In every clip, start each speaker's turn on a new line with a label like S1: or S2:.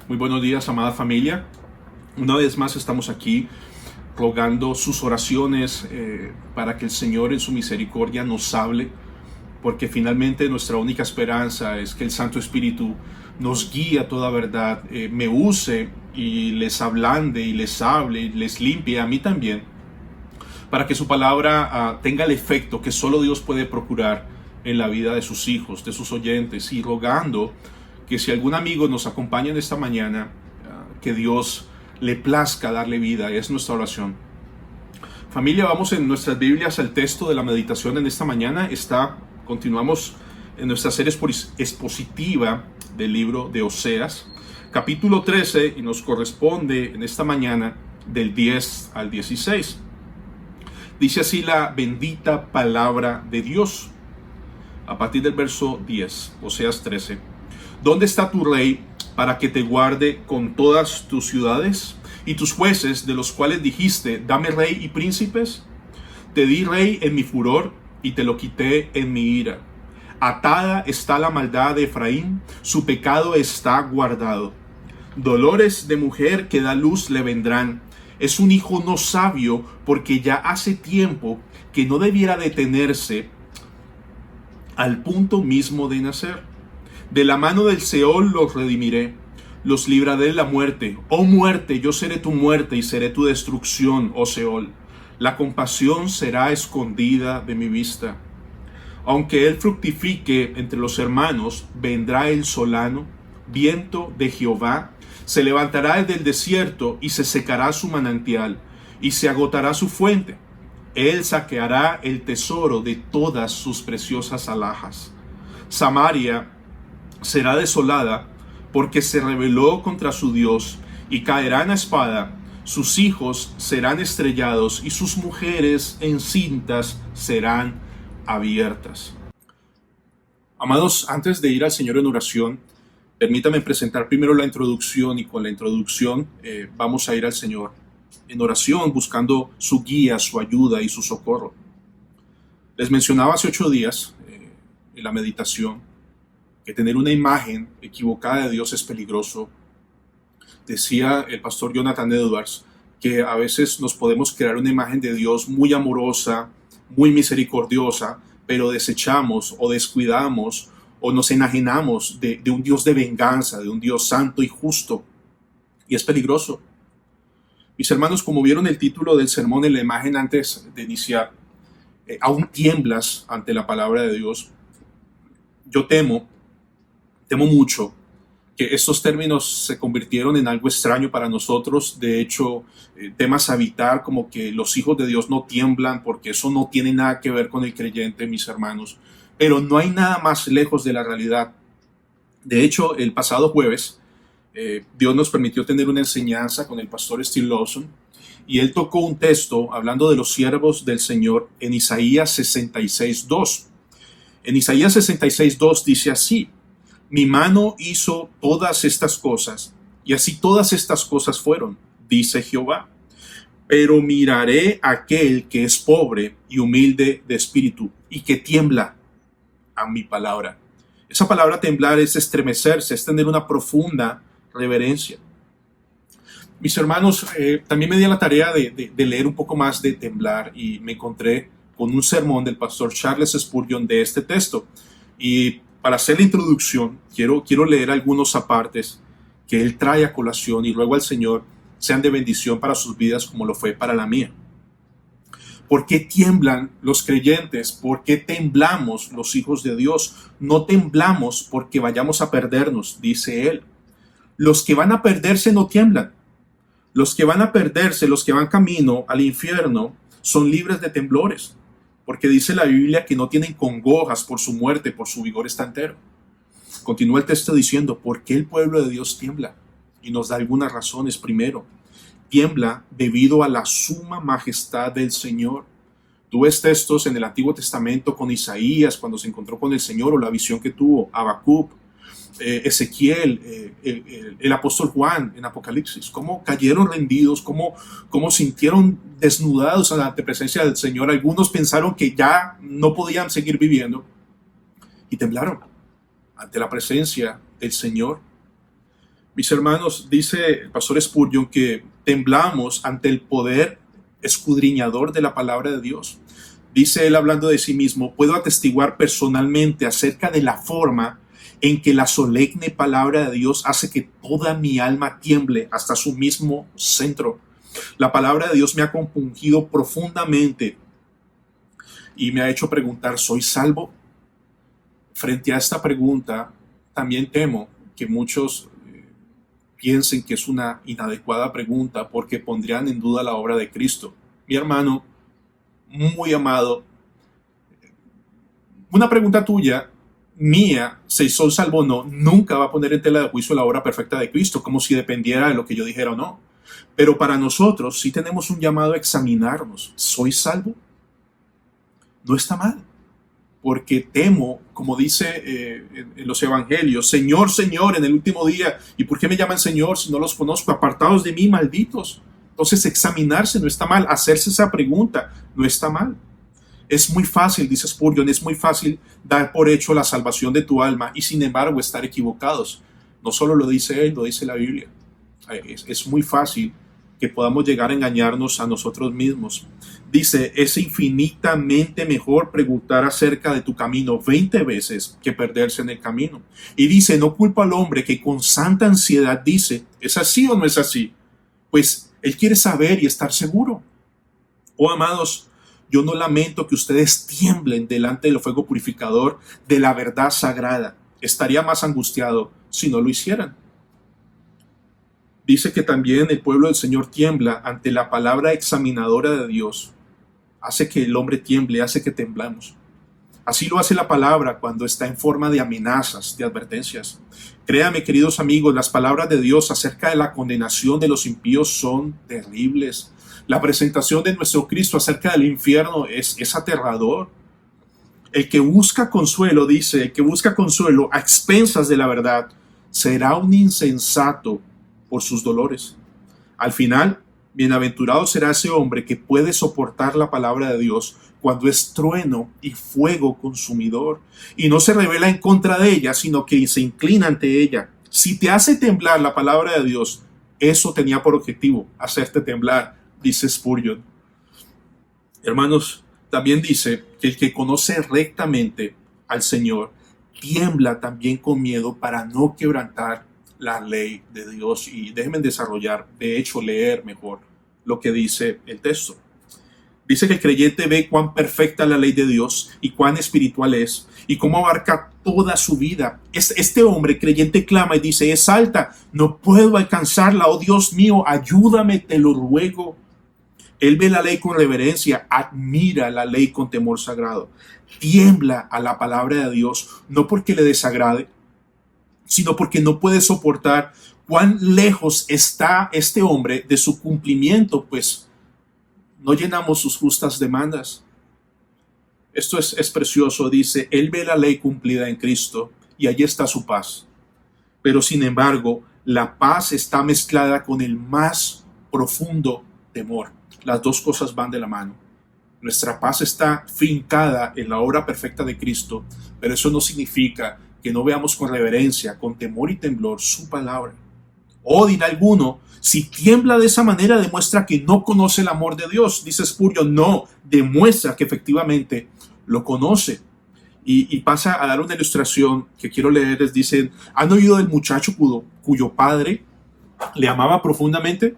S1: Muy buenos días, amada familia. Una vez más estamos aquí rogando sus oraciones para que el Señor en su misericordia nos hable, porque finalmente nuestra única esperanza es que el Santo Espíritu nos guíe a toda verdad, me use y les ablande y les hable y les limpie a mí también, para que su palabra tenga el efecto que solo Dios puede procurar en la vida de sus hijos, de sus oyentes, y rogando que si algún amigo nos acompaña en esta mañana, que Dios le plazca darle vida. Es nuestra oración. Familia, vamos en nuestras Biblias al texto de la meditación en esta mañana. Continuamos en nuestra serie expositiva del libro de Oseas, capítulo 13, y nos corresponde en esta mañana del 10 al 16. Dice así la bendita palabra de Dios. A partir del verso 10, Oseas 13. ¿Dónde está tu rey para que te guarde con todas tus ciudades? Y tus jueces, de los cuales dijiste, dame rey y príncipes. Te di rey en mi furor y te lo quité en mi ira. Atada está la maldad de Efraín, su pecado está guardado. Dolores de mujer que da luz le vendrán. Es un hijo no sabio, porque ya hace tiempo que no debiera detenerse al punto mismo de nacer. De la mano del Seol los redimiré, los libraré de la muerte. Oh muerte, yo seré tu muerte y seré tu destrucción, oh Seol. La compasión será escondida de mi vista. Aunque él fructifique entre los hermanos, vendrá el solano, viento de Jehová. Se levantará del desierto y se secará su manantial y se agotará su fuente. Él saqueará el tesoro de todas sus preciosas alhajas. Samaria será desolada porque se rebeló contra su Dios y caerán a espada. Sus hijos serán estrellados y sus mujeres encintas serán abiertas. Amados, antes de ir al Señor en oración, permítame presentar primero la introducción, y con la introducción vamos a ir al Señor en oración buscando su guía, su ayuda y su socorro. Les mencionaba hace 8 días en la meditación que tener una imagen equivocada de Dios es peligroso. Decía el pastor Jonathan Edwards que a veces nos podemos crear una imagen de Dios muy amorosa, muy misericordiosa, pero desechamos o descuidamos o nos enajenamos de un Dios de venganza, de un Dios santo y justo. Y es peligroso. Mis hermanos, como vieron el título del sermón en la imagen antes de iniciar, aún tiemblas ante la palabra de Dios. Yo temo mucho que estos términos se convirtieron en algo extraño para nosotros. De hecho, temas a evitar, como que los hijos de Dios no tiemblan, porque eso no tiene nada que ver con el creyente, mis hermanos. Pero no hay nada más lejos de la realidad. De hecho, el pasado jueves, Dios nos permitió tener una enseñanza con el pastor Steve Lawson, y él tocó un texto hablando de los siervos del Señor en Isaías 66:2. En Isaías 66:2 dice así: mi mano hizo todas estas cosas, y así todas estas cosas fueron, dice Jehová. Pero miraré a aquel que es pobre y humilde de espíritu, y que tiembla a mi palabra. Esa palabra temblar es estremecerse, es tener una profunda reverencia. Mis hermanos, también me di a la tarea de leer un poco más de temblar, y me encontré con un sermón del pastor Charles Spurgeon de este texto. Y para hacer la introducción, quiero leer algunos apartes que él trae a colación, y luego al Señor sean de bendición para sus vidas como lo fue para la mía. ¿Por qué tiemblan los creyentes? ¿Por qué temblamos los hijos de Dios? No temblamos porque vayamos a perdernos, dice él. Los que van a perderse no tiemblan. Los que van a perderse, los que van camino al infierno, son libres de temblores, porque dice la Biblia que no tienen congojas por su muerte, por su vigor está entero. Continúa el texto diciendo, ¿por qué el pueblo de Dios tiembla? Y nos da algunas razones. Primero, tiembla debido a la suma majestad del Señor. Tú ves textos en el Antiguo Testamento con Isaías cuando se encontró con el Señor, o la visión que tuvo Habacuc, Ezequiel, el apóstol Juan en Apocalipsis, cómo cayeron rendidos, cómo sintieron desnudados ante la presencia del Señor. Algunos pensaron que ya no podían seguir viviendo y temblaron ante la presencia del Señor. Mis hermanos, dice el pastor Spurgeon que temblamos ante el poder escudriñador de la palabra de Dios. Dice él hablando de sí mismo: puedo atestiguar personalmente acerca de la forma en que la solemne palabra de Dios hace que toda mi alma tiemble hasta su mismo centro. La palabra de Dios me ha compungido profundamente y me ha hecho preguntar: ¿soy salvo? Frente a esta pregunta, también temo que muchos piensen que es una inadecuada pregunta porque pondrían en duda la obra de Cristo. Mi hermano, muy amado, una pregunta tuya, mía, si soy salvo o no, nunca va a poner en tela de juicio la obra perfecta de Cristo, como si dependiera de lo que yo dijera o no. Pero para nosotros sí tenemos un llamado a examinarnos. ¿Soy salvo? No está mal, porque temo, como dice en los evangelios: Señor, Señor, en el último día, ¿y por qué me llaman Señor si no los conozco? Apartados de mí, malditos. Entonces, examinarse no está mal, hacerse esa pregunta no está mal. Es muy fácil, dice Spurgeon, es muy fácil dar por hecho la salvación de tu alma y sin embargo estar equivocados. No solo lo dice él, lo dice la Biblia. Es muy fácil que podamos llegar a engañarnos a nosotros mismos. Dice: es infinitamente mejor preguntar acerca de tu camino 20 veces que perderse en el camino. Y dice: no culpo al hombre que con santa ansiedad dice: ¿es así o no es así? Pues él quiere saber y estar seguro. Oh, amados, yo no lamento que ustedes tiemblen delante del fuego purificador de la verdad sagrada. Estaría más angustiado si no lo hicieran. Dice que también el pueblo del Señor tiembla ante la palabra examinadora de Dios. Hace que el hombre tiemble, hace que temblamos. Así lo hace la palabra cuando está en forma de amenazas, de advertencias. Créame, queridos amigos, las palabras de Dios acerca de la condenación de los impíos son terribles. La presentación de nuestro Cristo acerca del infierno es aterrador. El que busca consuelo, dice, el que busca consuelo a expensas de la verdad, será un insensato por sus dolores. Al final, bienaventurado será ese hombre que puede soportar la palabra de Dios cuando es trueno y fuego consumidor, y no se revela en contra de ella, sino que se inclina ante ella. Si te hace temblar la palabra de Dios, eso tenía por objetivo, hacerte temblar, dice Spurgeon. Hermanos, también dice que el que conoce rectamente al Señor tiembla también con miedo para no quebrantar la ley de Dios. Y déjenme desarrollar, de hecho leer mejor lo que dice el texto. Dice que el creyente ve cuán perfecta es la ley de Dios y cuán espiritual es y cómo abarca toda su vida. Este hombre creyente clama y dice: es alta, no puedo alcanzarla, oh Dios mío, ayúdame, te lo ruego. Él ve la ley con reverencia, admira la ley con temor sagrado, tiembla a la palabra de Dios, no porque le desagrade, sino porque no puede soportar cuán lejos está este hombre de su cumplimiento, pues no llenamos sus justas demandas. Esto es precioso, dice: él ve la ley cumplida en Cristo y allí está su paz. Pero sin embargo, la paz está mezclada con el más profundo temor. Las dos cosas van de la mano. Nuestra paz está fincada en la obra perfecta de Cristo, pero eso no significa que no veamos con reverencia, con temor y temblor su palabra. O dirá alguno: si tiembla de esa manera, demuestra que no conoce el amor de Dios. Dice Spurgeon: no, demuestra que efectivamente lo conoce. Y pasa a dar una ilustración que quiero leerles. Dicen: ¿han oído del muchacho cuyo padre le amaba profundamente?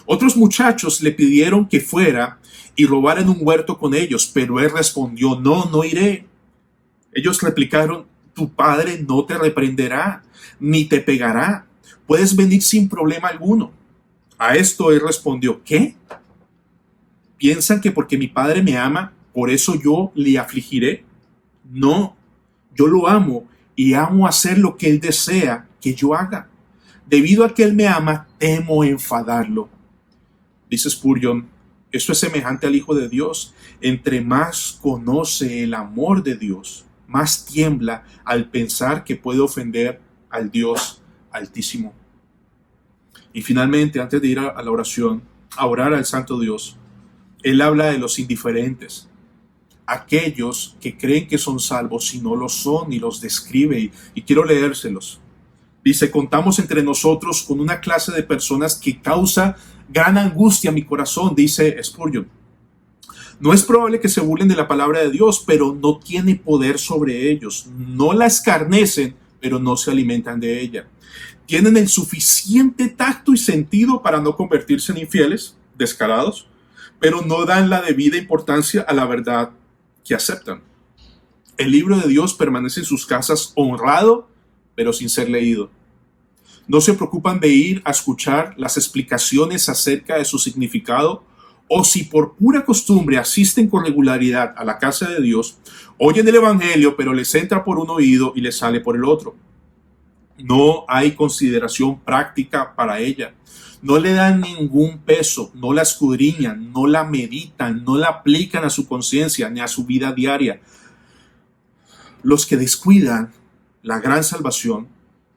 S1: Otros muchachos le pidieron que fuera y robara en un huerto con ellos, pero él respondió: no, no iré. Ellos replicaron: tu padre no te reprenderá, ni te pegará. Puedes venir sin problema alguno. A esto él respondió: ¿qué? ¿Piensan que porque mi padre me ama, por eso yo le afligiré? No, yo lo amo y amo hacer lo que él desea que yo haga. Debido a que él me ama, temo enfadarlo. Dice Spurgeon: esto es semejante al Hijo de Dios. Entre más conoce el amor de Dios, más tiembla al pensar que puede ofender al Dios Altísimo. Y finalmente, antes de ir a la oración, a orar al Santo Dios, él habla de los indiferentes, aquellos que creen que son salvos y no lo son, y los describe, y quiero leérselos. Dice, contamos entre nosotros con una clase de personas que causa gran angustia a mi corazón, dice Spurgeon. No es probable que se burlen de la palabra de Dios, pero no tiene poder sobre ellos. No la escarnecen, pero no se alimentan de ella. Tienen el suficiente tacto y sentido para no convertirse en infieles, descarados, pero no dan la debida importancia a la verdad que aceptan. El libro de Dios permanece en sus casas honrado, pero sin ser leído. No se preocupan de ir a escuchar las explicaciones acerca de su significado, o si por pura costumbre asisten con regularidad a la casa de Dios, oyen el evangelio, pero les entra por un oído y les sale por el otro. No hay consideración práctica para ella. No le dan ningún peso, no la escudriñan, no la meditan, no la aplican a su conciencia ni a su vida diaria. Los que descuidan la gran salvación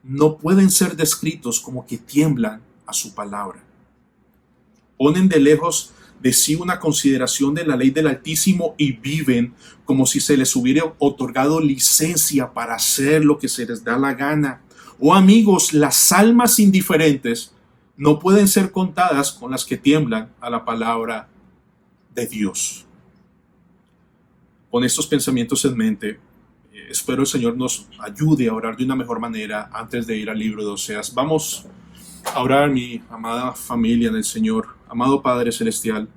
S1: no pueden ser descritos como que tiemblan a su palabra. Ponen de lejos de sí una consideración de la ley del Altísimo y viven como si se les hubiera otorgado licencia para hacer lo que se les da la gana. Oh amigos, las almas indiferentes no pueden ser contadas con las que tiemblan a la palabra de Dios. Con estos pensamientos en mente, espero el Señor nos ayude a orar de una mejor manera antes de ir al libro de Oseas. Vamos a orar, mi amada familia en el Señor. Amado Padre Celestial,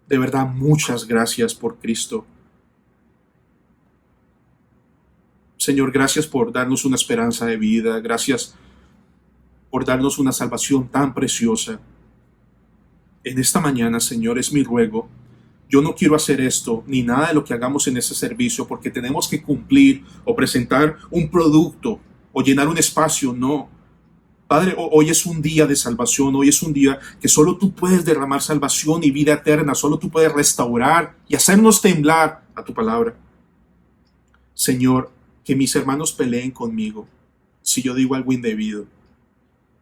S1: de verdad muchas gracias por Cristo. Señor, gracias por darnos una esperanza de vida. Gracias por darnos una salvación tan preciosa. En esta mañana, Señor, es mi ruego. Yo no quiero hacer esto, ni nada de lo que hagamos en ese servicio, porque tenemos que cumplir o presentar un producto o llenar un espacio. No. Padre, hoy es un día de salvación. Hoy es un día que solo tú puedes derramar salvación y vida eterna. Solo tú puedes restaurar y hacernos temblar a tu palabra. Señor, que mis hermanos peleen conmigo si yo digo algo indebido.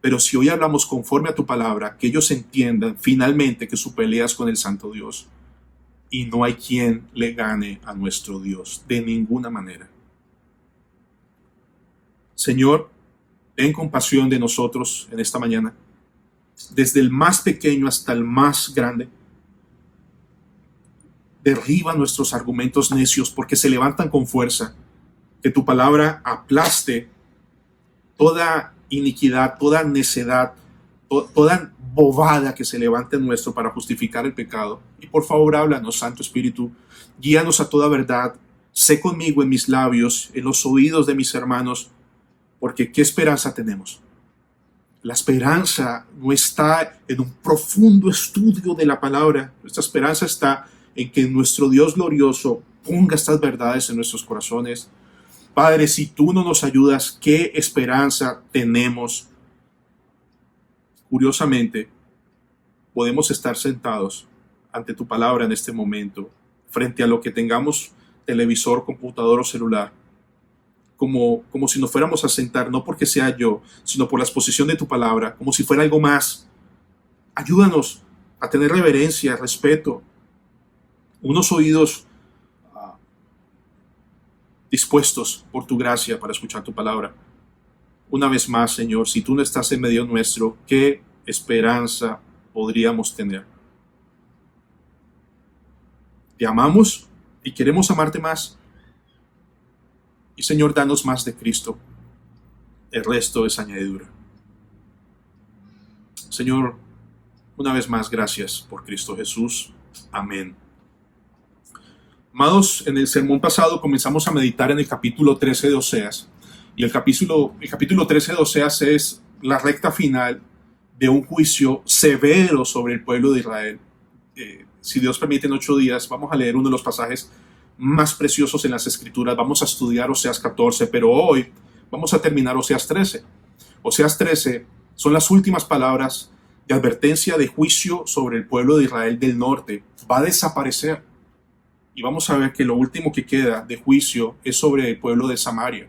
S1: Pero si hoy hablamos conforme a tu palabra, que ellos entiendan finalmente que su pelea es con el Santo Dios. Y no hay quien le gane a nuestro Dios, de ninguna manera. Señor, ten compasión de nosotros en esta mañana, desde el más pequeño hasta el más grande. Derriba nuestros argumentos necios porque se levantan con fuerza. Que tu palabra aplaste toda iniquidad, toda necedad, toda bobada que se levante en nuestro para justificar el pecado. Y por favor, háblanos, Santo Espíritu, guíanos a toda verdad. Sé conmigo en mis labios, en los oídos de mis hermanos, porque ¿qué esperanza tenemos? La esperanza no está en un profundo estudio de la palabra. Nuestra esperanza está en que nuestro Dios glorioso ponga estas verdades en nuestros corazones. Padre, si tú no nos ayudas, ¿qué esperanza tenemos? Curiosamente, podemos estar sentados ante tu palabra en este momento, frente a lo que tengamos, televisor, computador o celular, como si nos fuéramos a sentar, no porque sea yo, sino por la exposición de tu palabra, como si fuera algo más. Ayúdanos a tener reverencia, respeto, unos oídos dispuestos por tu gracia para escuchar tu palabra. Una vez más, Señor, si tú no estás en medio nuestro, ¿qué esperanza podríamos tener? Te amamos y queremos amarte más. Y Señor, danos más de Cristo. El resto es añadidura. Señor, una vez más, gracias por Cristo Jesús. Amén. Amados, en el sermón pasado comenzamos a meditar en el capítulo 13 de Oseas. Y el capítulo 13 de Oseas es la recta final de un juicio severo sobre el pueblo de Israel. Si Dios permite, en 8 días vamos a leer uno de los pasajes más preciosos en las Escrituras. Vamos a estudiar Oseas 14, pero hoy vamos a terminar Oseas 13. Oseas 13 son las últimas palabras de advertencia de juicio sobre el pueblo de Israel del norte. Va a desaparecer. Y vamos a ver que lo último que queda de juicio es sobre el pueblo de Samaria.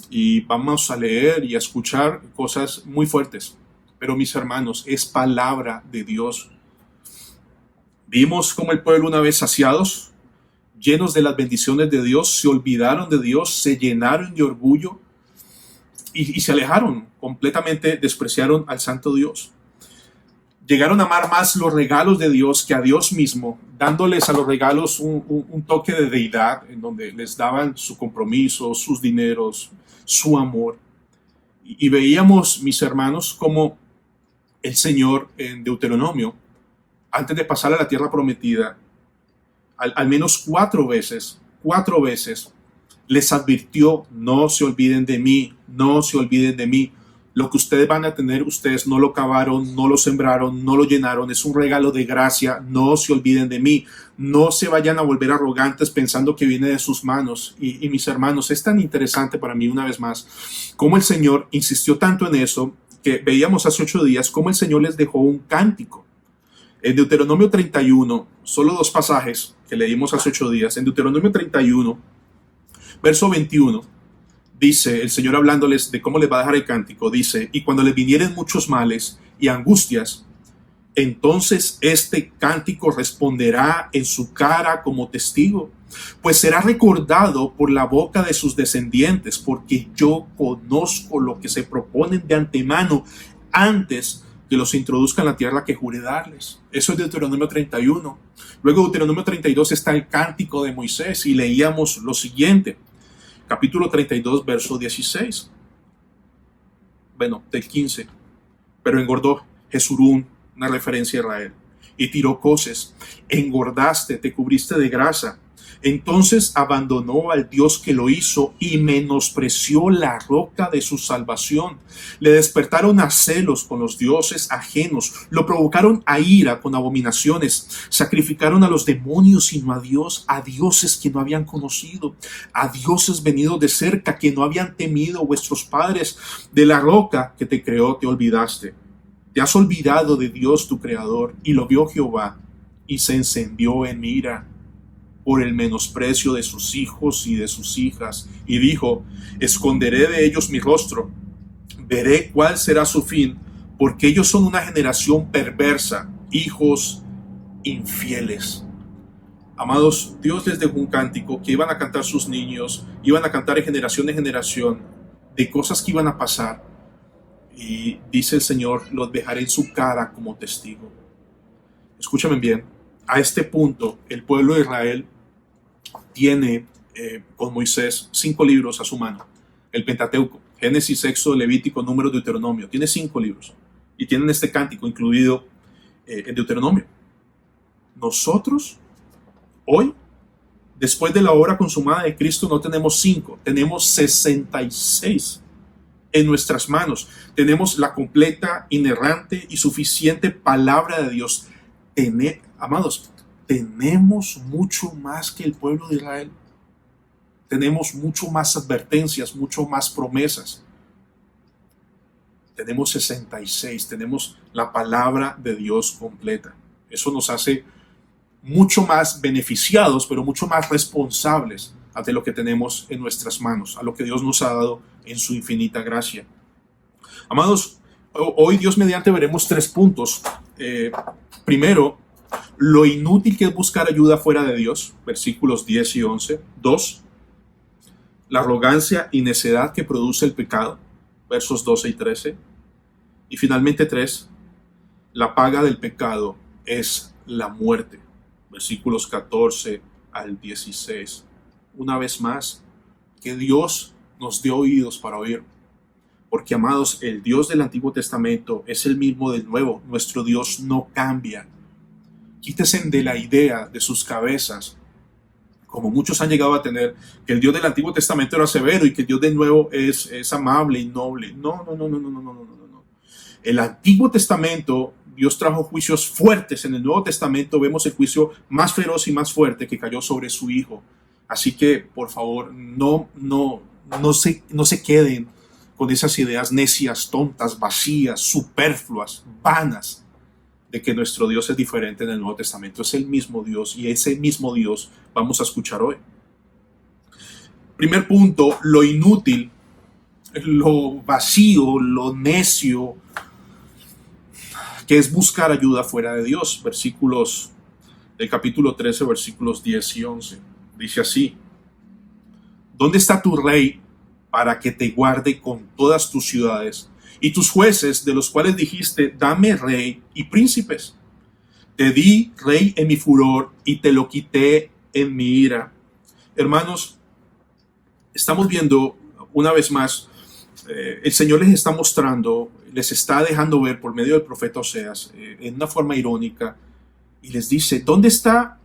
S1: Y vamos a leer y a escuchar cosas muy fuertes. Pero mis hermanos, es palabra de Dios. Vimos como el pueblo, una vez saciados, llenos de las bendiciones de Dios, se olvidaron de Dios, se llenaron de orgullo y se alejaron completamente, despreciaron al santo Dios. Llegaron a amar más los regalos de Dios que a Dios mismo, dándoles a los regalos un toque de deidad, en donde les daban su compromiso, sus dineros, su amor. Y veíamos, mis hermanos, como el Señor en Deuteronomio, antes de pasar a la tierra prometida, al menos cuatro veces, les advirtió: no se olviden de mí, no se olviden de mí. Lo que ustedes van a tener, ustedes no lo cavaron, no lo sembraron, no lo llenaron, es un regalo de gracia, no se olviden de mí. No se vayan a volver arrogantes pensando que viene de sus manos. Y mis hermanos, es tan interesante para mí, una vez más, cómo el Señor insistió tanto en eso, que veíamos hace 8 días cómo el Señor les dejó un cántico. En Deuteronomio 31, solo 2 pasajes que leímos hace 8 días. En Deuteronomio 31, verso 21, dice el Señor, hablándoles de cómo les va a dejar el cántico, dice: y cuando les vinieren muchos males y angustias, entonces este cántico responderá en su cara como testigo, pues será recordado por la boca de sus descendientes, porque yo conozco lo que se proponen de antemano antes que los introduzcan en la tierra que juré darles. Eso es Deuteronomio 31. Luego Deuteronomio 32 está el cántico de Moisés, y leíamos lo siguiente, capítulo 32, verso 16. Bueno, del 15. Pero engordó Jesurún, una referencia a Israel, y tiró coces. Engordaste, te cubriste de grasa. Entonces abandonó al Dios que lo hizo y menospreció la roca de su salvación. Le despertaron a celos con los dioses ajenos, lo provocaron a ira con abominaciones, sacrificaron a los demonios y no a Dios, a dioses que no habían conocido, a dioses venidos de cerca que no habían temido vuestros padres. De la roca que te creó te olvidaste. Te has olvidado de Dios tu creador, y lo vio Jehová y se encendió en ira por el menosprecio de sus hijos y de sus hijas, y dijo: esconderé de ellos mi rostro, veré cuál será su fin, porque ellos son una generación perversa, hijos infieles. Amados, Dios les dejó un cántico que iban a cantar sus niños, iban a cantar de generación en generación, de cosas que iban a pasar, y dice el Señor: los dejaré en su cara como testigo. Escúchame bien. A este punto, el pueblo de Israel tiene con Moisés 5 libros a su mano. El Pentateuco, Génesis, Éxodo, Levítico, Números, Deuteronomio. Tiene 5 libros. Y tienen este cántico incluido en Deuteronomio. Nosotros, hoy, después de la obra consumada de Cristo, no tenemos 5, tenemos 66 en nuestras manos. Tenemos la completa, inerrante y suficiente palabra de Dios. Amados, tenemos mucho más que el pueblo de Israel. Tenemos mucho más advertencias, mucho más promesas. Tenemos 66, tenemos la palabra de Dios completa. Eso nos hace mucho más beneficiados, pero mucho más responsables ante lo que tenemos en nuestras manos, a lo que Dios nos ha dado en su infinita gracia. Amados, hoy Dios mediante veremos 3 puntos. Primero, lo inútil que es buscar ayuda fuera de Dios, versículos 10 y 11. 2, la arrogancia y necedad que produce el pecado, versos 12 y 13. Y finalmente 3, la paga del pecado es la muerte, versículos 14 al 16. Una vez más, que Dios nos dé oídos para oír. Porque, amados, el Dios del Antiguo Testamento es el mismo del Nuevo. Nuestro Dios no cambia. Quítese de la idea de sus cabezas, como muchos han llegado a tener, que el Dios del Antiguo Testamento era severo y que el Dios del Nuevo es amable y noble. No. El Antiguo Testamento, Dios trajo juicios fuertes. En el Nuevo Testamento vemos el juicio más feroz y más fuerte que cayó sobre su Hijo. Así que, por favor, no se queden con esas ideas necias, tontas, vacías, superfluas, vanas, de que nuestro Dios es diferente en el Nuevo Testamento. Es el mismo Dios, y ese mismo Dios vamos a escuchar hoy. Primer punto, lo inútil, lo vacío, lo necio, que es buscar ayuda fuera de Dios. Versículos del capítulo 13, versículos 10 y 11. Dice así: ¿dónde está tu rey para que te guarde con todas tus ciudades? Y tus jueces, de los cuales dijiste, dame rey y príncipes. Te di rey en mi furor y te lo quité en mi ira. Hermanos, estamos viendo una vez más, el Señor les está mostrando, les está dejando ver por medio del profeta Oseas, en una forma irónica, y les dice: ¿dónde está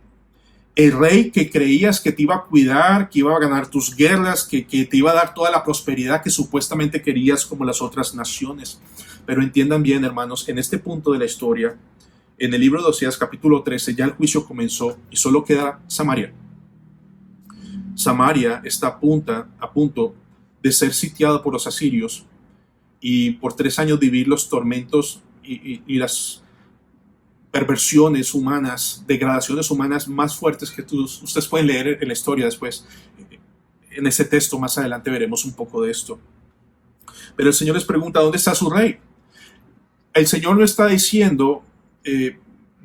S1: el rey que creías que te iba a cuidar, que iba a ganar tus guerras, que te iba a dar toda la prosperidad que supuestamente querías como las otras naciones? Pero entiendan bien, hermanos, en este punto de la historia, en el libro de Oseas capítulo 13, ya el juicio comenzó y solo queda Samaria. Samaria está a punto de ser sitiada por los asirios y por 3 años vivir los tormentos y las perversiones humanas, degradaciones humanas más fuertes que ustedes pueden leer en la historia después. En ese texto más adelante veremos un poco de esto. Pero el Señor les pregunta: ¿dónde está su rey? El Señor lo está diciendo,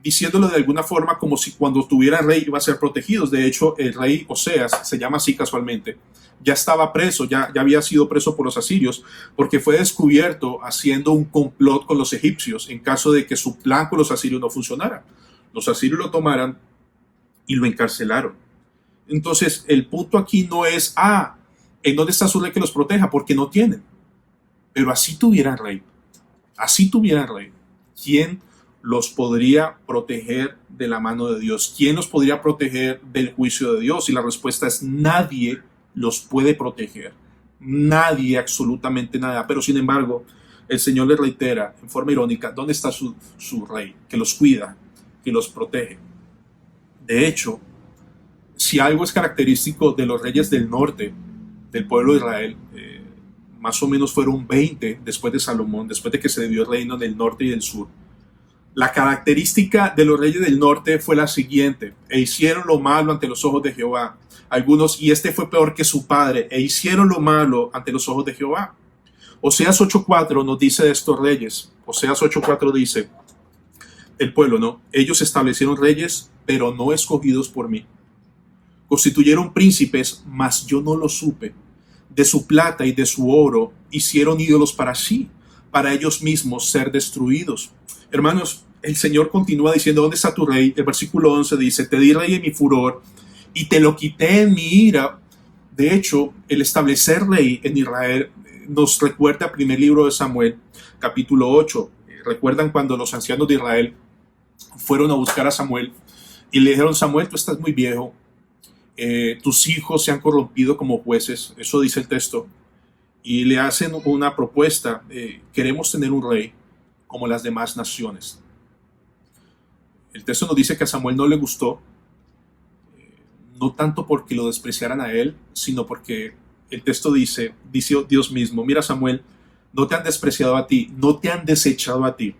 S1: diciéndolo de alguna forma como si cuando tuviera rey iba a ser protegido. De hecho, el rey Oseas, se llama así casualmente, ya estaba preso, ya había sido preso por los asirios, porque fue descubierto haciendo un complot con los egipcios en caso de que su plan con los asirios no funcionara. Los asirios lo tomaran y lo encarcelaron. Entonces, el punto aquí no es, ¿en dónde está su rey que los proteja? Porque no tienen. Pero así tuvieran rey, ¿quién los podría proteger de la mano de Dios? ¿Quién los podría proteger del juicio de Dios? Y la respuesta es: nadie los puede proteger. Nadie, absolutamente nada. Pero sin embargo, el Señor les reitera en forma irónica: ¿dónde está su rey que los cuida, que los protege? De hecho, si algo es característico de los reyes del norte, del pueblo de Israel, más o menos fueron 20 después de Salomón, después de que se dio el reino del norte y del sur. La característica de los reyes del norte fue la siguiente: e hicieron lo malo ante los ojos de Jehová. Algunos, y este fue peor que su padre, e hicieron lo malo ante los ojos de Jehová. Oseas 8:4 nos dice de estos reyes. Oseas 8:4 dice, el pueblo, ¿no? Ellos establecieron reyes, pero no escogidos por mí. Constituyeron príncipes, mas yo no lo supe. De su plata y de su oro hicieron ídolos para sí, para ellos mismos ser destruidos. Hermanos, el Señor continúa diciendo: ¿dónde está tu rey? El versículo 11 dice: te di rey en mi furor y te lo quité en mi ira. De hecho, el establecer rey en Israel nos recuerda al primer libro de Samuel, capítulo 8. ¿Recuerdan cuando los ancianos de Israel fueron a buscar a Samuel y le dijeron: Samuel, tú estás muy viejo, tus hijos se han corrompido como jueces? Eso dice el texto. Y le hacen una propuesta: queremos tener un rey como las demás naciones. El texto nos dice que a Samuel no le gustó, no tanto porque lo despreciaran a él, sino porque el texto dice Dios mismo: mira, Samuel, no te han despreciado a ti, no te han desechado a ti.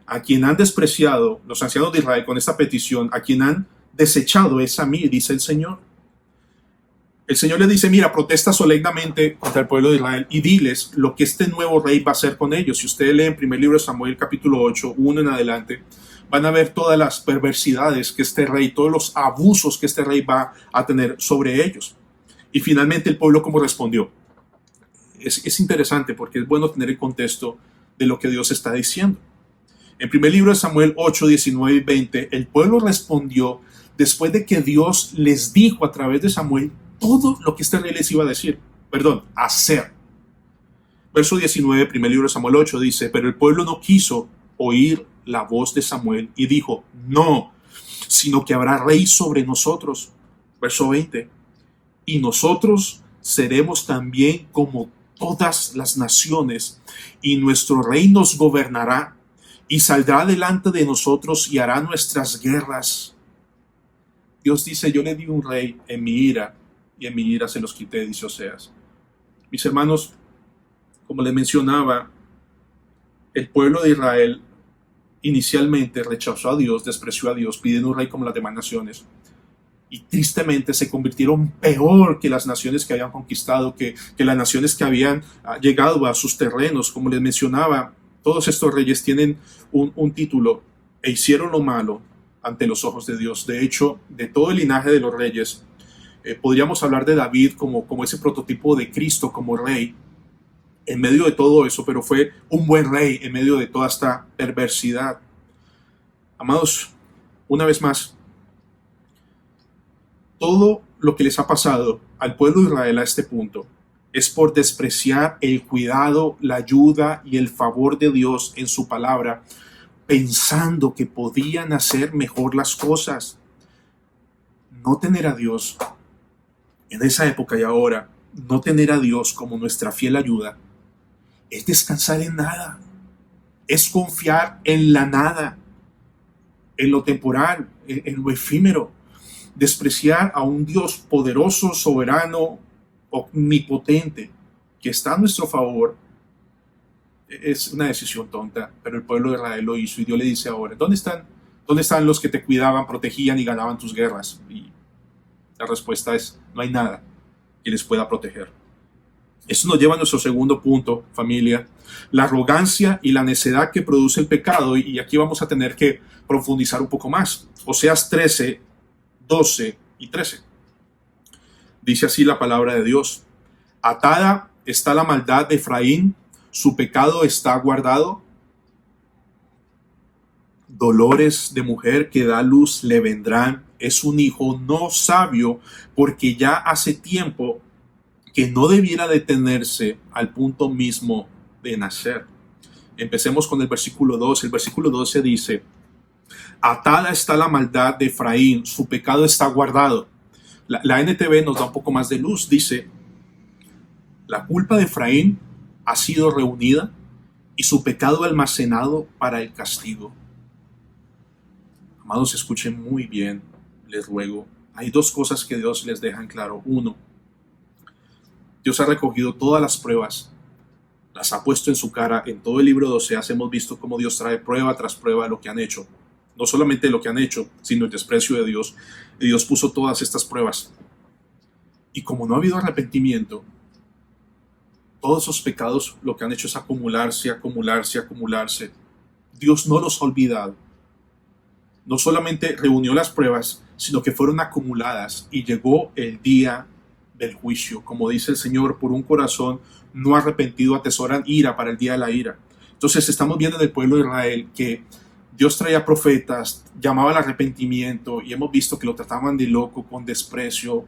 S1: A quien han despreciado los ancianos de Israel con esta petición, a quien han desechado es a mí, dice el Señor. El Señor les dice: mira, protesta solemnemente contra el pueblo de Israel y diles lo que este nuevo rey va a hacer con ellos. Si ustedes leen el primer libro de Samuel, capítulo 8, 1 en adelante, van a ver todas las perversidades que este rey, todos los abusos que este rey va a tener sobre ellos. Y finalmente el pueblo, ¿cómo respondió? Es interesante porque es bueno tener el contexto de lo que Dios está diciendo. En primer libro de Samuel 8, 19 y 20, el pueblo respondió después de que Dios les dijo a través de Samuel todo lo que este rey les iba a decir, hacer. Verso 19, primer libro de Samuel 8 dice: pero el pueblo no quiso oír la voz de Samuel y dijo: no, sino que habrá rey sobre nosotros. Verso 20, y nosotros seremos también como todas las naciones, y nuestro rey nos gobernará, y saldrá delante de nosotros y hará nuestras guerras. Dios dice: yo le di un rey en mi ira, y en mi ira se los quité, dice Oseas. Mis hermanos, como les mencionaba, el pueblo de Israel inicialmente rechazó a Dios, despreció a Dios, pidiendo un rey como las demás naciones. Y tristemente se convirtieron peor que las naciones que habían conquistado, que las naciones que habían llegado a sus terrenos. Como les mencionaba, todos estos reyes tienen un título: e hicieron lo malo ante los ojos de Dios. De hecho, de todo el linaje de los reyes, Podríamos hablar de David como ese prototipo de Cristo como rey en medio de todo eso, pero fue un buen rey en medio de toda esta perversidad. Amados, una vez más, todo lo que les ha pasado al pueblo de Israel a este punto es por despreciar el cuidado, la ayuda y el favor de Dios en su palabra, pensando que podían hacer mejor las cosas. No tener a Dios en esa época y ahora, no tener a Dios como nuestra fiel ayuda, es descansar en nada, es confiar en la nada, en lo temporal, en lo efímero. Despreciar a un Dios poderoso, soberano, omnipotente, que está a nuestro favor, es una decisión tonta, pero el pueblo de Israel lo hizo y Dios le dice ahora, ¿dónde están los que te cuidaban, protegían y ganaban tus guerras? Y la respuesta es, no hay nada que les pueda proteger. Eso nos lleva a nuestro segundo punto, familia, la arrogancia y la necedad que produce el pecado, y aquí vamos a tener que profundizar un poco más. Oseas 13, 12 y 13. Dice así la palabra de Dios: atada está la maldad de Efraín, su pecado está guardado. Dolores de mujer que da luz le vendrán, es un hijo no sabio, porque ya hace tiempo que no debiera detenerse al punto mismo de nacer. Empecemos con el versículo 12. El versículo 12 dice: atada está la maldad de Efraín, su pecado está guardado. La NTV nos da un poco más de luz. Dice: la culpa de Efraín ha sido reunida y su pecado almacenado para el castigo. Amados, escuchen muy bien, les ruego. Hay dos cosas que Dios les deja en claro. Uno, Dios ha recogido todas las pruebas, las ha puesto en su cara. En todo el libro de Oseas hemos visto cómo Dios trae prueba tras prueba de lo que han hecho. No solamente lo que han hecho, sino el desprecio de Dios. Y Dios puso todas estas pruebas. Y como no ha habido arrepentimiento, todos esos pecados lo que han hecho es acumularse, acumularse, acumularse. Dios no los ha olvidado. No solamente reunió las pruebas, sino que fueron acumuladas y llegó el día del juicio. Como dice el Señor, por un corazón no arrepentido atesoran ira para el día de la ira. Entonces estamos viendo en el pueblo de Israel que Dios traía profetas, llamaba al arrepentimiento y hemos visto que lo trataban de loco, con desprecio.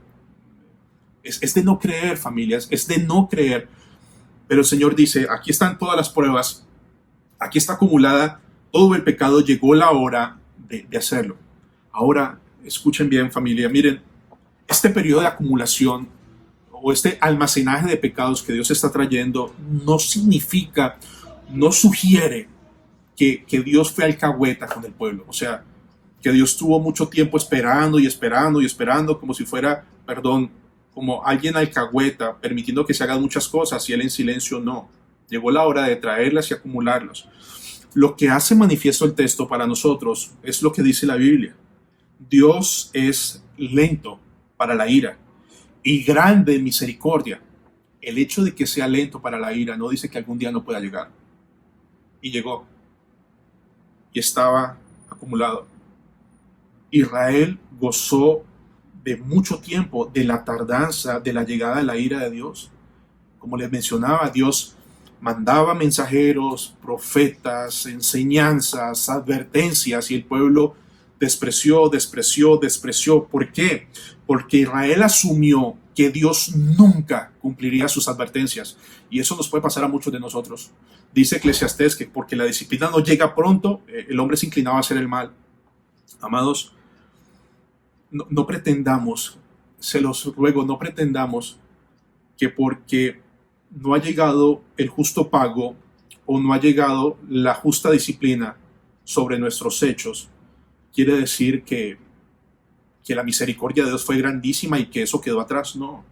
S1: Es de no creer, familias, es de no creer. Pero el Señor dice, aquí están todas las pruebas, aquí está acumulada todo el pecado, llegó la hora de hacerlo. Ahora, escuchen bien, familia, miren, este periodo de acumulación o este almacenaje de pecados que Dios está trayendo no significa, no sugiere que Dios fue alcahueta con el pueblo. O sea, que Dios tuvo mucho tiempo esperando y esperando y esperando como si fuera, como alguien alcahueta, permitiendo que se hagan muchas cosas y él en silencio no. Llegó la hora de traerlas y acumularlas. Lo que hace manifiesto el texto para nosotros es lo que dice la Biblia. Dios es lento para la ira y grande en misericordia. El hecho de que sea lento para la ira no dice que algún día no pueda llegar. Y llegó. Y estaba acumulado. Israel gozó de mucho tiempo de la tardanza de la llegada de la ira de Dios. Como les mencionaba, Dios mandaba mensajeros, profetas, enseñanzas, advertencias, y el pueblo despreció. ¿Por qué? Porque Israel asumió que Dios nunca cumpliría sus advertencias. Y eso nos puede pasar a muchos de nosotros. Dice Eclesiastés que porque la disciplina no llega pronto, el hombre se inclinaba a hacer el mal. Amados, no pretendamos, se los ruego, no pretendamos que porque no ha llegado el justo pago o no ha llegado la justa disciplina sobre nuestros hechos, quiere decir que la misericordia de Dios fue grandísima y que eso quedó atrás. No.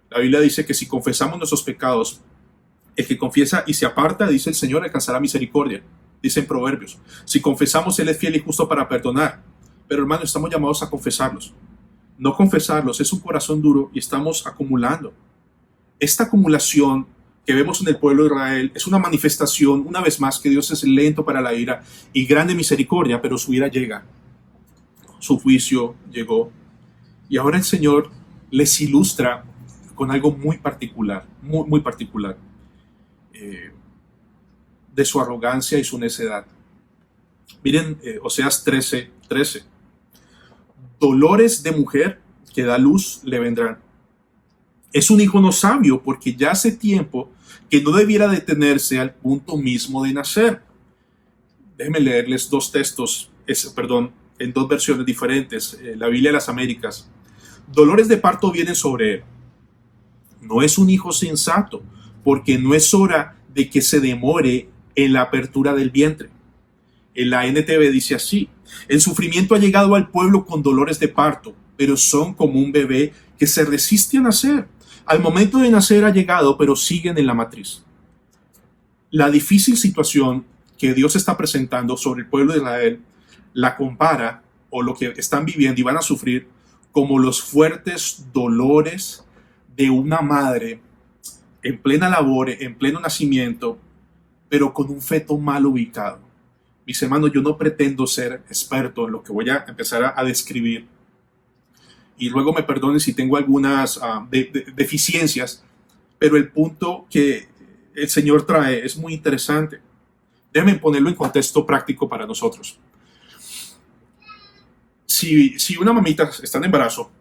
S1: La Biblia dice que si confesamos nuestros pecados, el que confiesa y se aparta, dice el Señor, alcanzará misericordia. Dice en Proverbios. Si confesamos, Él es fiel y justo para perdonar. Pero hermano, estamos llamados a confesarlos. No confesarlos es un corazón duro y estamos acumulando. Esta acumulación que vemos en el pueblo de Israel es una manifestación, una vez más, que Dios es lento para la ira y grande misericordia, pero su ira llega. Su juicio llegó. Y ahora el Señor les ilustra con algo muy particular, muy particular, de su arrogancia y su necedad. Miren, Oseas 13:13. Dolores de mujer que da luz le vendrán. Es un hijo no sabio porque ya hace tiempo que no debiera detenerse al punto mismo de nacer. Déjenme leerles dos textos, en dos versiones diferentes, la Biblia de las Américas. Dolores de parto vienen sobre él. No es un hijo sensato, porque no es hora de que se demore en la apertura del vientre. En la NTV dice así: el sufrimiento ha llegado al pueblo con dolores de parto, pero son como un bebé que se resiste a nacer. Al momento de nacer ha llegado, pero siguen en la matriz. La difícil situación que Dios está presentando sobre el pueblo de Israel la compara, o lo que están viviendo y van a sufrir, como los fuertes dolores de una madre en plena labor, en pleno nacimiento, pero con un feto mal ubicado. Mis hermanos, yo no pretendo ser experto en lo que voy a empezar a describir, y luego me perdonen si tengo algunas deficiencias, pero el punto que el Señor trae es muy interesante. Déjenme ponerlo en contexto práctico para nosotros. Si una mamita está en embarazo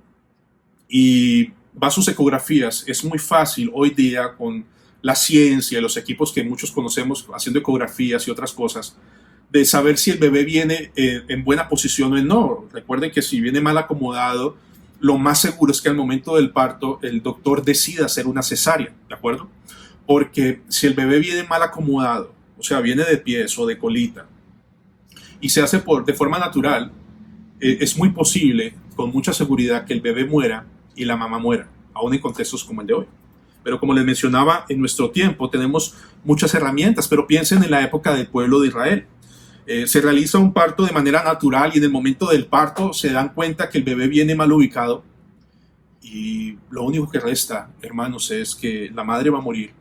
S1: y va a sus ecografías, es muy fácil hoy día con la ciencia, los equipos que muchos conocemos haciendo ecografías y otras cosas, de saber si el bebé viene en buena posición o no. Recuerden que si viene mal acomodado, lo más seguro es que al momento del parto el doctor decida hacer una cesárea, ¿de acuerdo? Porque si el bebé viene mal acomodado, o sea, viene de pies o de colita, y se hace de forma natural, es muy posible, con mucha seguridad, que el bebé muera y la mamá muera, aún en contextos como el de hoy. Pero como les mencionaba, en nuestro tiempo tenemos muchas herramientas, pero piensen en la época del pueblo de Israel. Se realiza un parto de manera natural y en el momento del parto se dan cuenta que el bebé viene mal ubicado y lo único que resta, hermanos, es que la madre va a morir.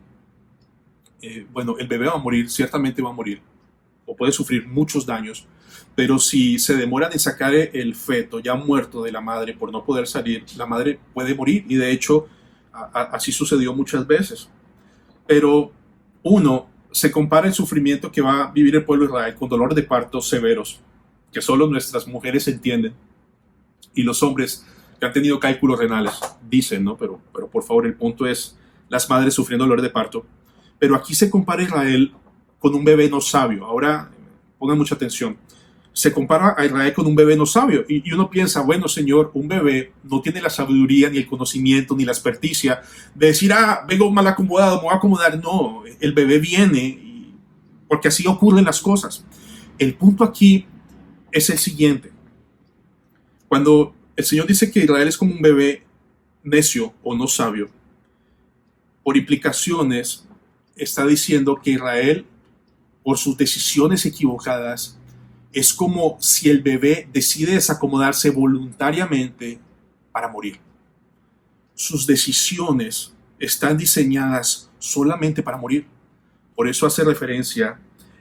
S1: Bueno, el bebé va a morir, ciertamente va a morir, o puede sufrir muchos daños, pero si se demoran en sacar el feto ya muerto de la madre por no poder salir, la madre puede morir, y de hecho así sucedió muchas veces. Pero se compara el sufrimiento que va a vivir el pueblo de Israel con dolores de parto severos, que solo nuestras mujeres entienden, y los hombres que han tenido cálculos renales dicen, ¿no? Pero por favor, el punto es las madres sufriendo dolor de parto. Pero aquí se compara Israel con un bebé no sabio. Ahora, pongan mucha atención. Se compara a Israel con un bebé no sabio. Y uno piensa, bueno, Señor, un bebé no tiene la sabiduría, ni el conocimiento, ni la experticia de decir, vengo mal acomodado, me voy a acomodar. No, el bebé viene, porque así ocurren las cosas. El punto aquí es el siguiente. Cuando el Señor dice que Israel es como un bebé necio o no sabio, por implicaciones, está diciendo que Israel, por sus decisiones equivocadas, es como si el bebé decide desacomodarse voluntariamente para morir. Sus decisiones están diseñadas solamente para morir. Por eso hace referencia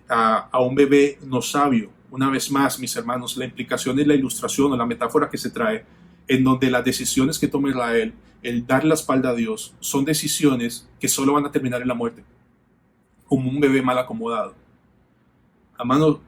S1: a un bebé no sabio. Una vez más, mis hermanos, la implicación es la ilustración o la metáfora que se trae, en donde las decisiones que toma Israel, el dar la espalda a Dios, son decisiones que solo van a terminar en la muerte, como un bebé mal acomodado. Hermano,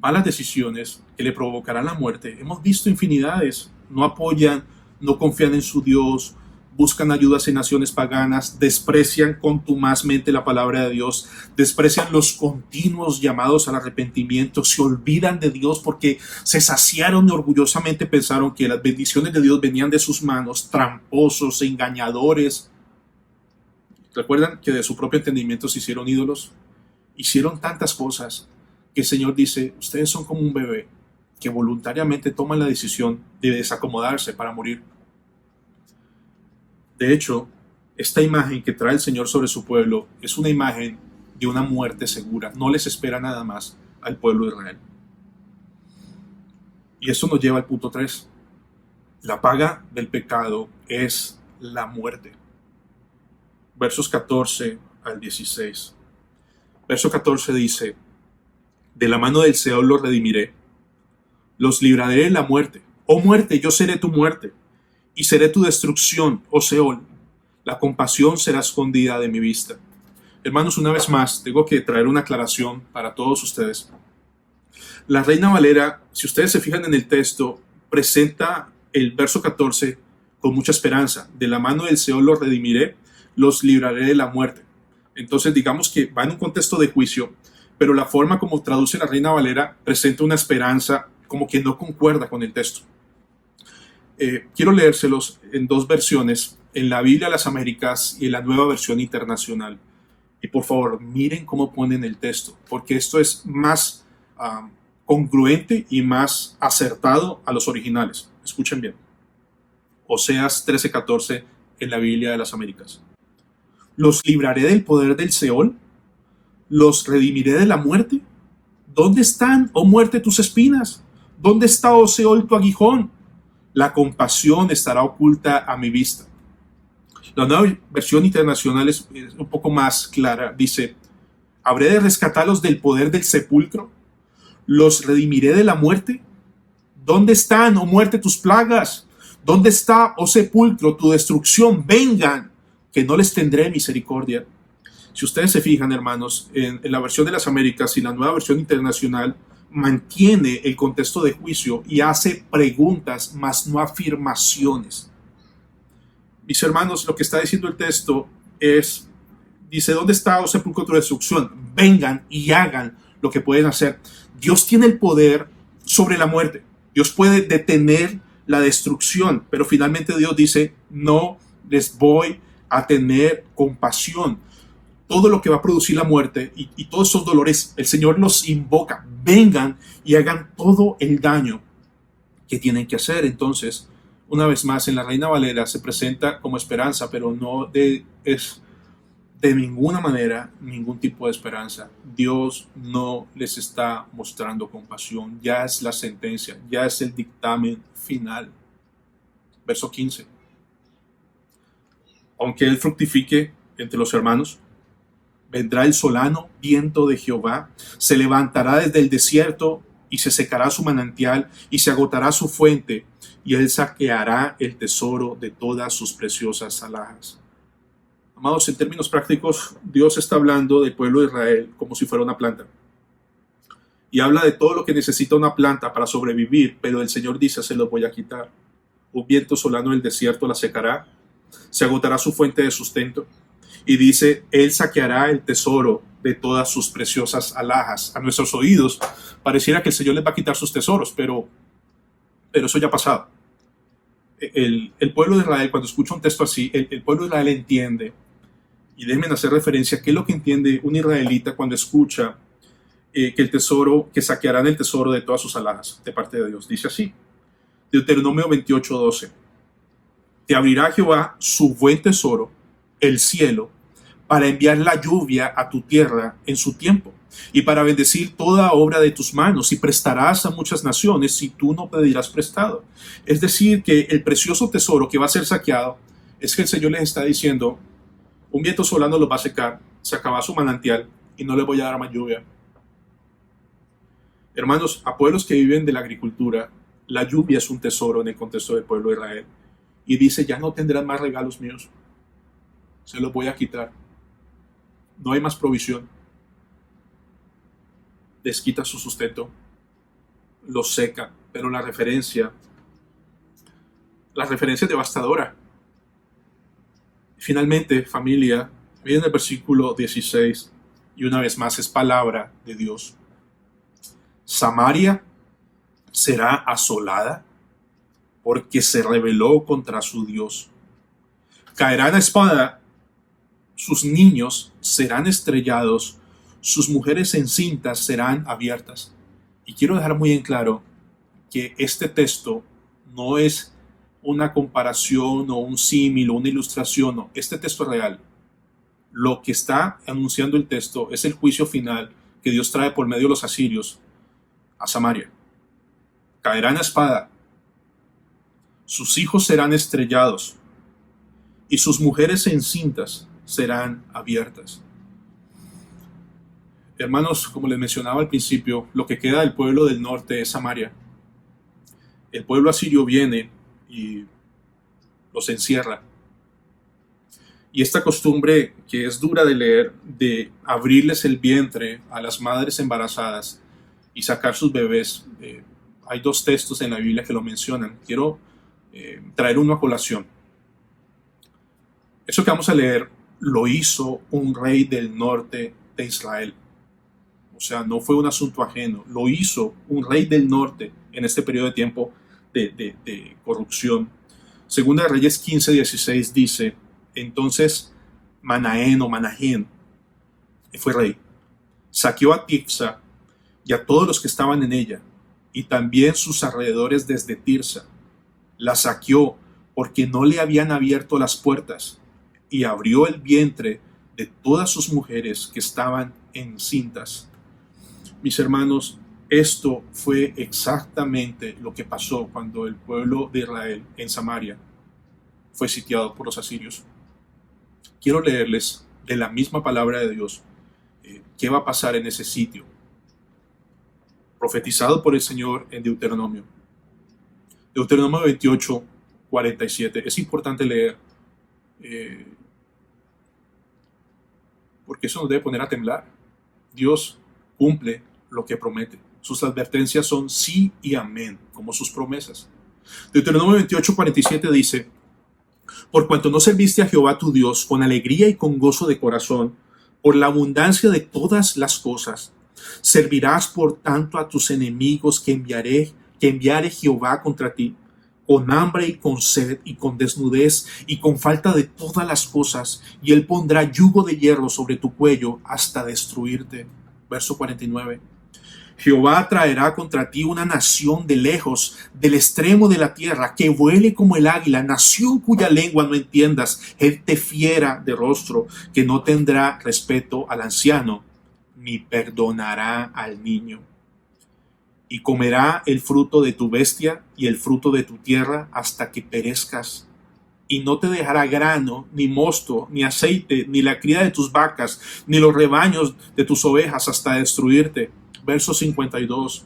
S1: malas decisiones que le provocarán la muerte. Hemos visto infinidades. No apoyan, no confían en su Dios, buscan ayudas en naciones paganas, desprecian contumazmente la palabra de Dios, desprecian los continuos llamados al arrepentimiento, se olvidan de Dios porque se saciaron y orgullosamente pensaron que las bendiciones de Dios venían de sus manos, tramposos, engañadores. ¿Recuerdan que de su propio entendimiento se hicieron ídolos? Hicieron tantas cosas que el Señor dice, ustedes son como un bebé que voluntariamente toma la decisión de desacomodarse para morir. De hecho, esta imagen que trae el Señor sobre su pueblo es una imagen de una muerte segura. No les espera nada más al pueblo de Israel. Y eso nos lleva al punto 3. La paga del pecado es la muerte. Versos 14 al 16. Verso 14 dice, de la mano del Seol los redimiré, los libraré de la muerte. Oh muerte, yo seré tu muerte, y seré tu destrucción, oh Seol. La compasión será escondida de mi vista. Hermanos, una vez más, tengo que traer una aclaración para todos ustedes. La Reina Valera, si ustedes se fijan en el texto, presenta el verso 14 con mucha esperanza. De la mano del Seol los redimiré, los libraré de la muerte. Entonces, digamos que va en un contexto de juicio, pero la forma como traduce la Reina Valera presenta una esperanza como que no concuerda con el texto. Quiero leérselos en dos versiones, en la Biblia de las Américas y en la Nueva Versión Internacional. Y por favor, miren cómo ponen el texto, porque esto es más congruente y más acertado a los originales. Escuchen bien. Oseas 13:14 en la Biblia de las Américas. ¿Los libraré del poder del Seol? ¿Los redimiré de la muerte? ¿Dónde están, oh muerte, tus espinas? ¿Dónde está, oh Seol, tu aguijón? La compasión estará oculta a mi vista. La Nueva Versión Internacional es un poco más clara. Dice, ¿habré de rescatarlos del poder del sepulcro? ¿Los redimiré de la muerte? ¿Dónde están, oh muerte, tus plagas? ¿Dónde está, oh sepulcro, tu destrucción? Vengan, que no les tendré misericordia. Si ustedes se fijan, hermanos, en la versión de las Américas y la Nueva Versión Internacional, mantiene el contexto de juicio y hace preguntas, mas no afirmaciones. Mis hermanos, lo que está diciendo el texto es, dice, ¿dónde está, oh sepulcro, tu destrucción? Vengan y hagan lo que pueden hacer. Dios tiene el poder sobre la muerte. Dios puede detener la destrucción, pero finalmente Dios dice, no les voy a tener compasión. Todo lo que va a producir la muerte y todos esos dolores, el Señor los invoca. Vengan y hagan todo el daño que tienen que hacer. Entonces, una vez más, en la Reina Valera se presenta como esperanza, pero no es de ninguna manera ningún tipo de esperanza. Dios no les está mostrando compasión. Ya es la sentencia, ya es el dictamen final. Verso 15. Aunque él fructifique entre los hermanos, vendrá el solano viento de Jehová, se levantará desde el desierto y se secará su manantial y se agotará su fuente, y él saqueará el tesoro de todas sus preciosas alhajas. Amados, en términos prácticos, Dios está hablando del pueblo de Israel como si fuera una planta. Y habla de todo lo que necesita una planta para sobrevivir, pero el Señor dice, se los voy a quitar. Un viento solano del desierto la secará, se agotará su fuente de sustento. Y dice, él saqueará el tesoro de todas sus preciosas alhajas. A nuestros oídos pareciera que el Señor les va a quitar sus tesoros, pero eso ya ha pasado. El pueblo de Israel, cuando escucha un texto así, el pueblo de Israel entiende, y déjenme hacer referencia a qué es lo que entiende un israelita cuando escucha que saquearán el tesoro de todas sus alhajas de parte de Dios. Dice así, Deuteronomio 28:12. Te abrirá Jehová su buen tesoro, el cielo, para enviar la lluvia a tu tierra en su tiempo, y para bendecir toda obra de tus manos, y prestarás a muchas naciones si tú no pedirás prestado. Es decir, que el precioso tesoro que va a ser saqueado es que el Señor les está diciendo, un viento solano los va a secar, se acaba su manantial y no les voy a dar más lluvia. Hermanos, a pueblos que viven de la agricultura, la lluvia es un tesoro en el contexto del pueblo de Israel. Y dice, ya no tendrán más regalos míos, se los voy a quitar. No hay más provisión. Les quita su sustento, los seca, pero la referencia es devastadora. Finalmente, familia, miren el versículo 16, y una vez más es palabra de Dios. Samaria será asolada porque se rebeló contra su Dios. Caerán a espada, sus niños serán estrellados, sus mujeres encintas serán abiertas. Y quiero dejar muy en claro que este texto no es una comparación o un símil o una ilustración, no, este texto es real. Lo que está anunciando el texto es el juicio final que Dios trae por medio de los asirios a Samaria. Caerán a espada, sus hijos serán estrellados y sus mujeres encintas serán abiertas. Hermanos, como les mencionaba al principio, lo que queda del pueblo del norte es Samaria. El pueblo asirio viene y los encierra. Y esta costumbre, que es dura de leer, de abrirles el vientre a las madres embarazadas y sacar sus bebés, hay dos textos en la Biblia que lo mencionan. Quiero traer uno a colación. Eso que vamos a leer lo hizo un rey del norte de Israel. O sea, no fue un asunto ajeno. Lo hizo un rey del norte en este periodo de tiempo de corrupción. Segunda de Reyes 15:16 dice: entonces Manahem fue rey, saqueó a Tifsa y a todos los que estaban en ella, y también sus alrededores desde Tirsa. La saqueó porque no le habían abierto las puertas, y abrió el vientre de todas sus mujeres que estaban encintas. Mis hermanos, esto fue exactamente lo que pasó cuando el pueblo de Israel en Samaria fue sitiado por los asirios. Quiero leerles de la misma palabra de Dios qué va a pasar en ese sitio, profetizado por el Señor en Deuteronomio. Deuteronomio 28:47. Es importante leer, porque eso nos debe poner a temblar. Dios cumple lo que promete. Sus advertencias son sí y amén, como sus promesas. Deuteronomio 28:47 dice: por cuanto no serviste a Jehová tu Dios con alegría y con gozo de corazón, por la abundancia de todas las cosas, servirás por tanto a tus enemigos que enviare Jehová contra ti, con hambre y con sed y con desnudez y con falta de todas las cosas, y él pondrá yugo de hierro sobre tu cuello hasta destruirte. Verso 49. Jehová traerá contra ti una nación de lejos, del extremo de la tierra, que vuele como el águila, nación cuya lengua no entiendas, gente fiera de rostro, que no tendrá respeto al anciano, ni perdonará al niño. Y comerá el fruto de tu bestia y el fruto de tu tierra hasta que perezcas. Y no te dejará grano, ni mosto, ni aceite, ni la cría de tus vacas, ni los rebaños de tus ovejas hasta destruirte. Verso 52.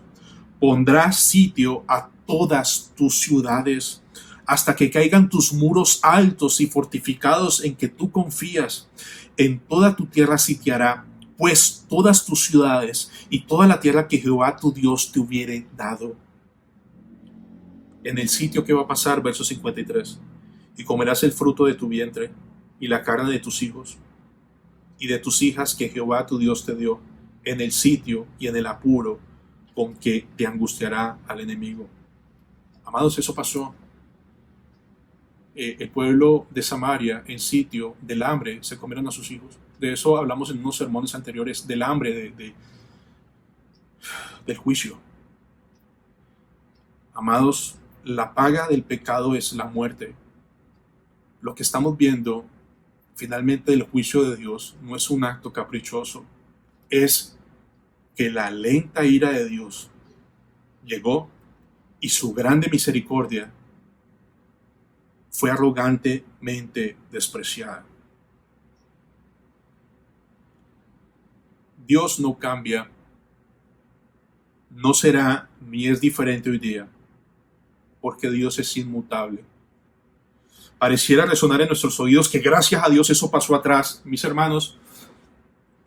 S1: Pondrás sitio a todas tus ciudades, hasta que caigan tus muros altos y fortificados en que tú confías. En toda tu tierra sitiará, pues, todas tus ciudades y toda la tierra que Jehová tu Dios te hubiere dado. En el sitio que va a pasar, verso 53. Y comerás el fruto de tu vientre y la carne de tus hijos y de tus hijas que Jehová tu Dios te dio, en el sitio y en el apuro con que te angustiará al enemigo. Amados, eso pasó. El pueblo de Samaria, en sitio del hambre, se comieron a sus hijos. De eso hablamos en unos sermones anteriores, del hambre, del juicio. Amados, la paga del pecado es la muerte. Lo que estamos viendo finalmente del juicio de Dios no es un acto caprichoso, es que la lenta ira de Dios llegó y su grande misericordia fue arrogantemente despreciada. Dios no cambia, no será ni es diferente hoy día, porque Dios es inmutable. Pareciera resonar en nuestros oídos que gracias a Dios eso pasó atrás. Mis hermanos,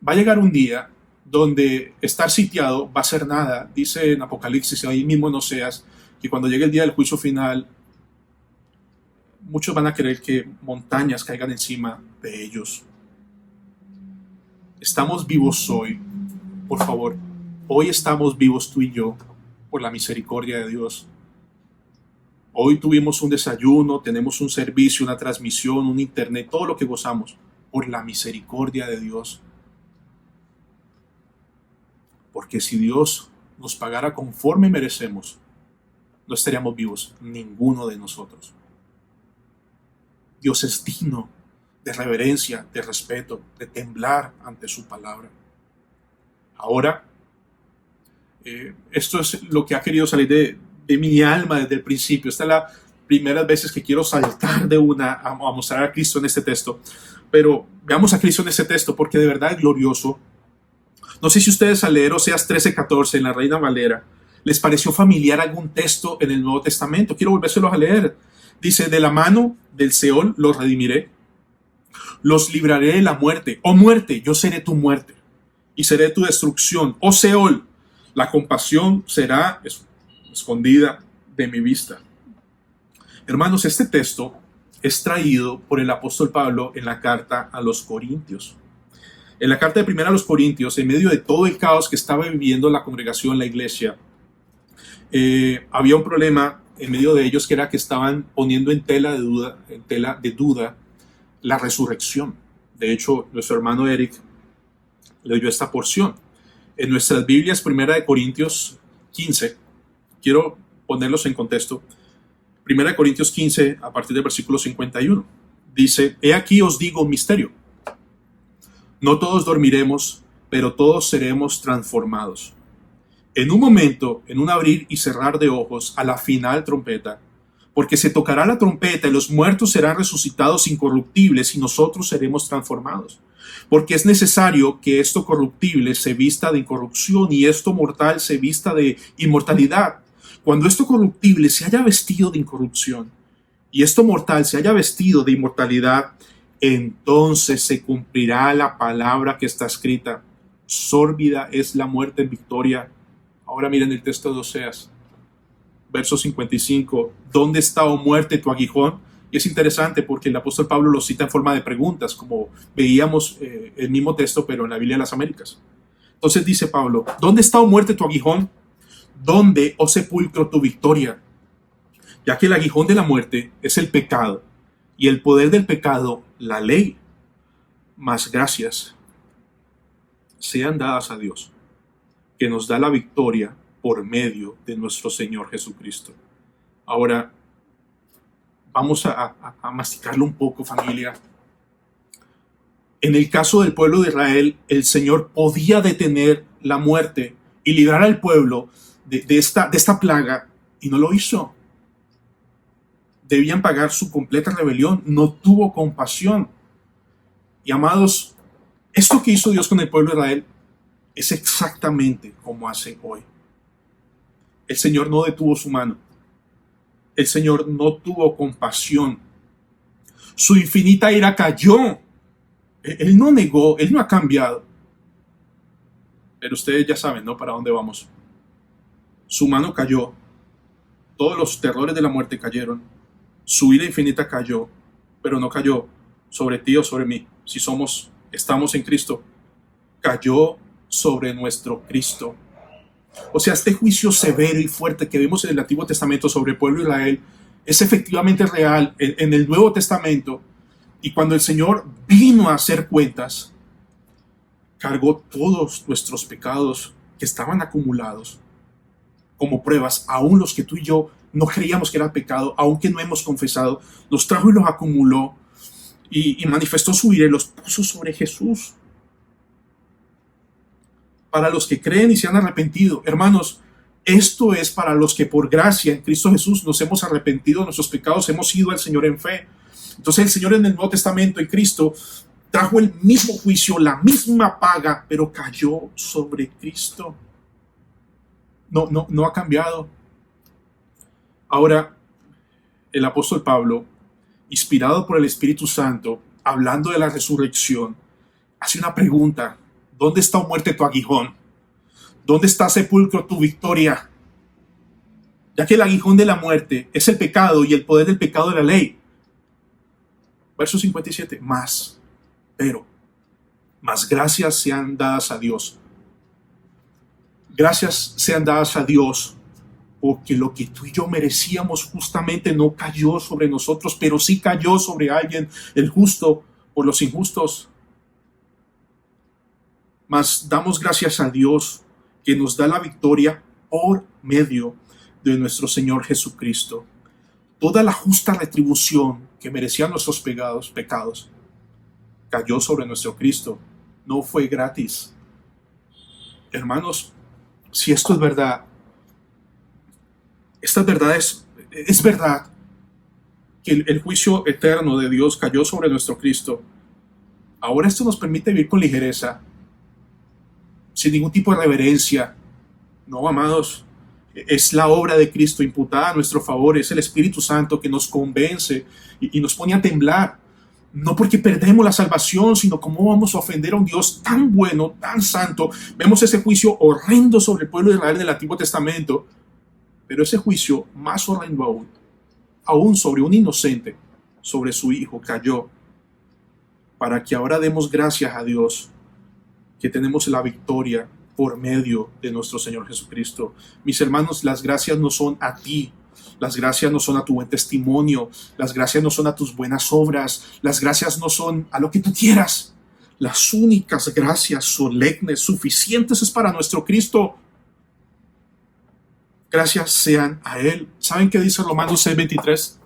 S1: va a llegar un día donde estar sitiado va a ser nada. Dice en Apocalipsis, ahí mismo en Oseas, que cuando llegue el día del juicio final, muchos van a querer que montañas caigan encima de ellos. Estamos vivos hoy, por favor. Hoy estamos vivos tú y yo por la misericordia de Dios. Hoy tuvimos un desayuno, tenemos un servicio, una transmisión, un internet, todo lo que gozamos por la misericordia de Dios. Porque si Dios nos pagara conforme merecemos, no estaríamos vivos, ninguno de nosotros. Dios es digno de reverencia, de respeto, de temblar ante su palabra. Ahora, esto es lo que ha querido salir de mi alma desde el principio. Esta es la primera vez que quiero saltar de una a mostrar a Cristo en este texto. Pero veamos a Cristo en este texto porque de verdad es glorioso. No sé si ustedes al leer Oseas 13:14 en la Reina Valera les pareció familiar algún texto en el Nuevo Testamento. Quiero volvérselos a leer. Dice, de la mano del Seol los redimiré, los libraré de la muerte. Oh muerte, yo seré tu muerte y seré tu destrucción. Oh Seol, la compasión será escondida de mi vista. Hermanos, este texto es traído por el apóstol Pablo en la carta a los Corintios. En la carta de primera a los Corintios, en medio de todo el caos que estaba viviendo la congregación, la iglesia, había un problema en medio de ellos, que era que estaban poniendo en tela de duda la resurrección. De hecho, nuestro hermano Eric leyó esta porción. En nuestras Biblias, primera de Corintios 15, quiero ponerlos en contexto. Primera de Corintios 15, a partir del versículo 51, dice, he aquí os digo un misterio. No todos dormiremos, pero todos seremos transformados. En un momento, en un abrir y cerrar de ojos, a la final trompeta, porque se tocará la trompeta y los muertos serán resucitados incorruptibles y nosotros seremos transformados. Porque es necesario que esto corruptible se vista de incorrupción y esto mortal se vista de inmortalidad. Cuando esto corruptible se haya vestido de incorrupción y esto mortal se haya vestido de inmortalidad, entonces se cumplirá la palabra que está escrita. Sórbida es la muerte en victoria. Ahora miren el texto de Oseas, verso 55. ¿Dónde está, oh muerte, tu aguijón? Y es interesante porque el apóstol Pablo lo cita en forma de preguntas, como veíamos el mismo texto, pero en la Biblia de las Américas. Entonces dice Pablo, ¿dónde está, oh muerte, tu aguijón? ¿Dónde, oh sepulcro, tu victoria? Ya que el aguijón de la muerte es el pecado, y el poder del pecado, la ley. Mas gracias sean dadas a Dios, que nos da la victoria por medio de nuestro Señor Jesucristo. Ahora, vamos a masticarlo un poco, familia. En el caso del pueblo de Israel, el Señor podía detener la muerte y librar al pueblo de esta plaga, y no lo hizo. Debían pagar su completa rebelión, no tuvo compasión. Y amados, esto que hizo Dios con el pueblo de Israel es exactamente como hace hoy. El Señor no detuvo su mano. El Señor no tuvo compasión. Su infinita ira cayó. Él no negó, Él no ha cambiado. Pero ustedes ya saben, ¿no? Para dónde vamos. Su mano cayó. Todos los terrores de la muerte cayeron. Su ira infinita cayó, pero no cayó sobre ti o sobre mí. Si estamos en Cristo, cayó sobre nuestro Cristo. O sea, este juicio severo y fuerte que vimos en el Antiguo Testamento sobre el pueblo de Israel es efectivamente real en el Nuevo Testamento. Y cuando el Señor vino a hacer cuentas, cargó todos nuestros pecados que estaban acumulados como pruebas, aún los que tú y yo no creíamos que era pecado, aunque no hemos confesado, los trajo y los acumuló y manifestó su ira y los puso sobre Jesús. Para los que creen y se han arrepentido, hermanos, esto es para los que por gracia en Cristo Jesús nos hemos arrepentido de nuestros pecados, hemos ido al Señor en fe. Entonces el Señor en el Nuevo Testamento, en Cristo, trajo el mismo juicio, la misma paga, pero cayó sobre Cristo. No ha cambiado. Ahora, el apóstol Pablo, inspirado por el Espíritu Santo, hablando de la resurrección, hace una pregunta. ¿Dónde está, oh muerte, tu aguijón? ¿Dónde está, sepulcro, tu victoria? Ya que el aguijón de la muerte es el pecado y el poder del pecado de la ley. Verso 57. Más gracias sean dadas a Dios. Gracias sean dadas a Dios, porque lo que tú y yo merecíamos justamente no cayó sobre nosotros, pero sí cayó sobre alguien, el justo, por los injustos. Mas damos gracias a Dios que nos da la victoria por medio de nuestro Señor Jesucristo. Toda la justa retribución que merecían nuestros pecados cayó sobre nuestro Cristo. No fue gratis. Hermanos, si esto es verdad, esta verdad es verdad que el juicio eterno de Dios cayó sobre nuestro Cristo. Ahora esto nos permite vivir con ligereza, sin ningún tipo de reverencia. No, amados, Es la obra de Cristo imputada a nuestro favor, es el Espíritu Santo que nos convence y nos pone a temblar. No porque perdemos la salvación, sino cómo vamos a ofender a un Dios tan bueno, tan santo. Vemos ese juicio horrendo sobre el pueblo de Israel del Antiguo Testamento, pero ese juicio más horrendo aún sobre un inocente, sobre su hijo, cayó, para que ahora demos gracias a Dios que tenemos la victoria por medio de nuestro Señor Jesucristo. Mis hermanos, las gracias no son a ti, las gracias no son a tu buen testimonio, las gracias no son a tus buenas obras, las gracias no son a lo que tú quieras. Las únicas gracias solemnes, suficientes es para nuestro Cristo. Gracias sean a Él. ¿Saben qué dice Romanos 6:23?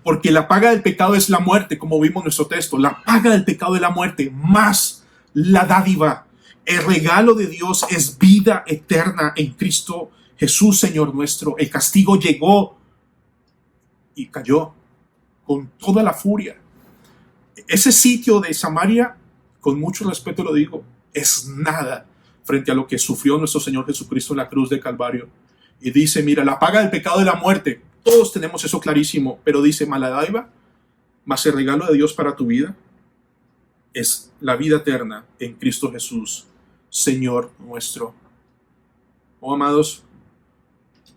S1: Porque la paga del pecado es la muerte, como vimos en nuestro texto. La paga del pecado es la muerte, más la dádiva. El regalo de Dios es vida eterna en Cristo Jesús, Señor nuestro. El castigo llegó y cayó con toda la furia. Ese sitio de Samaria, con mucho respeto lo digo, es nada frente a lo que sufrió nuestro Señor Jesucristo en la cruz de Calvario. Y dice, mira, la paga del pecado es la muerte. Todos tenemos eso clarísimo, pero dice, mala dádiva, más el regalo de Dios para tu vida es la vida eterna en Cristo Jesús, Señor nuestro. Oh, amados,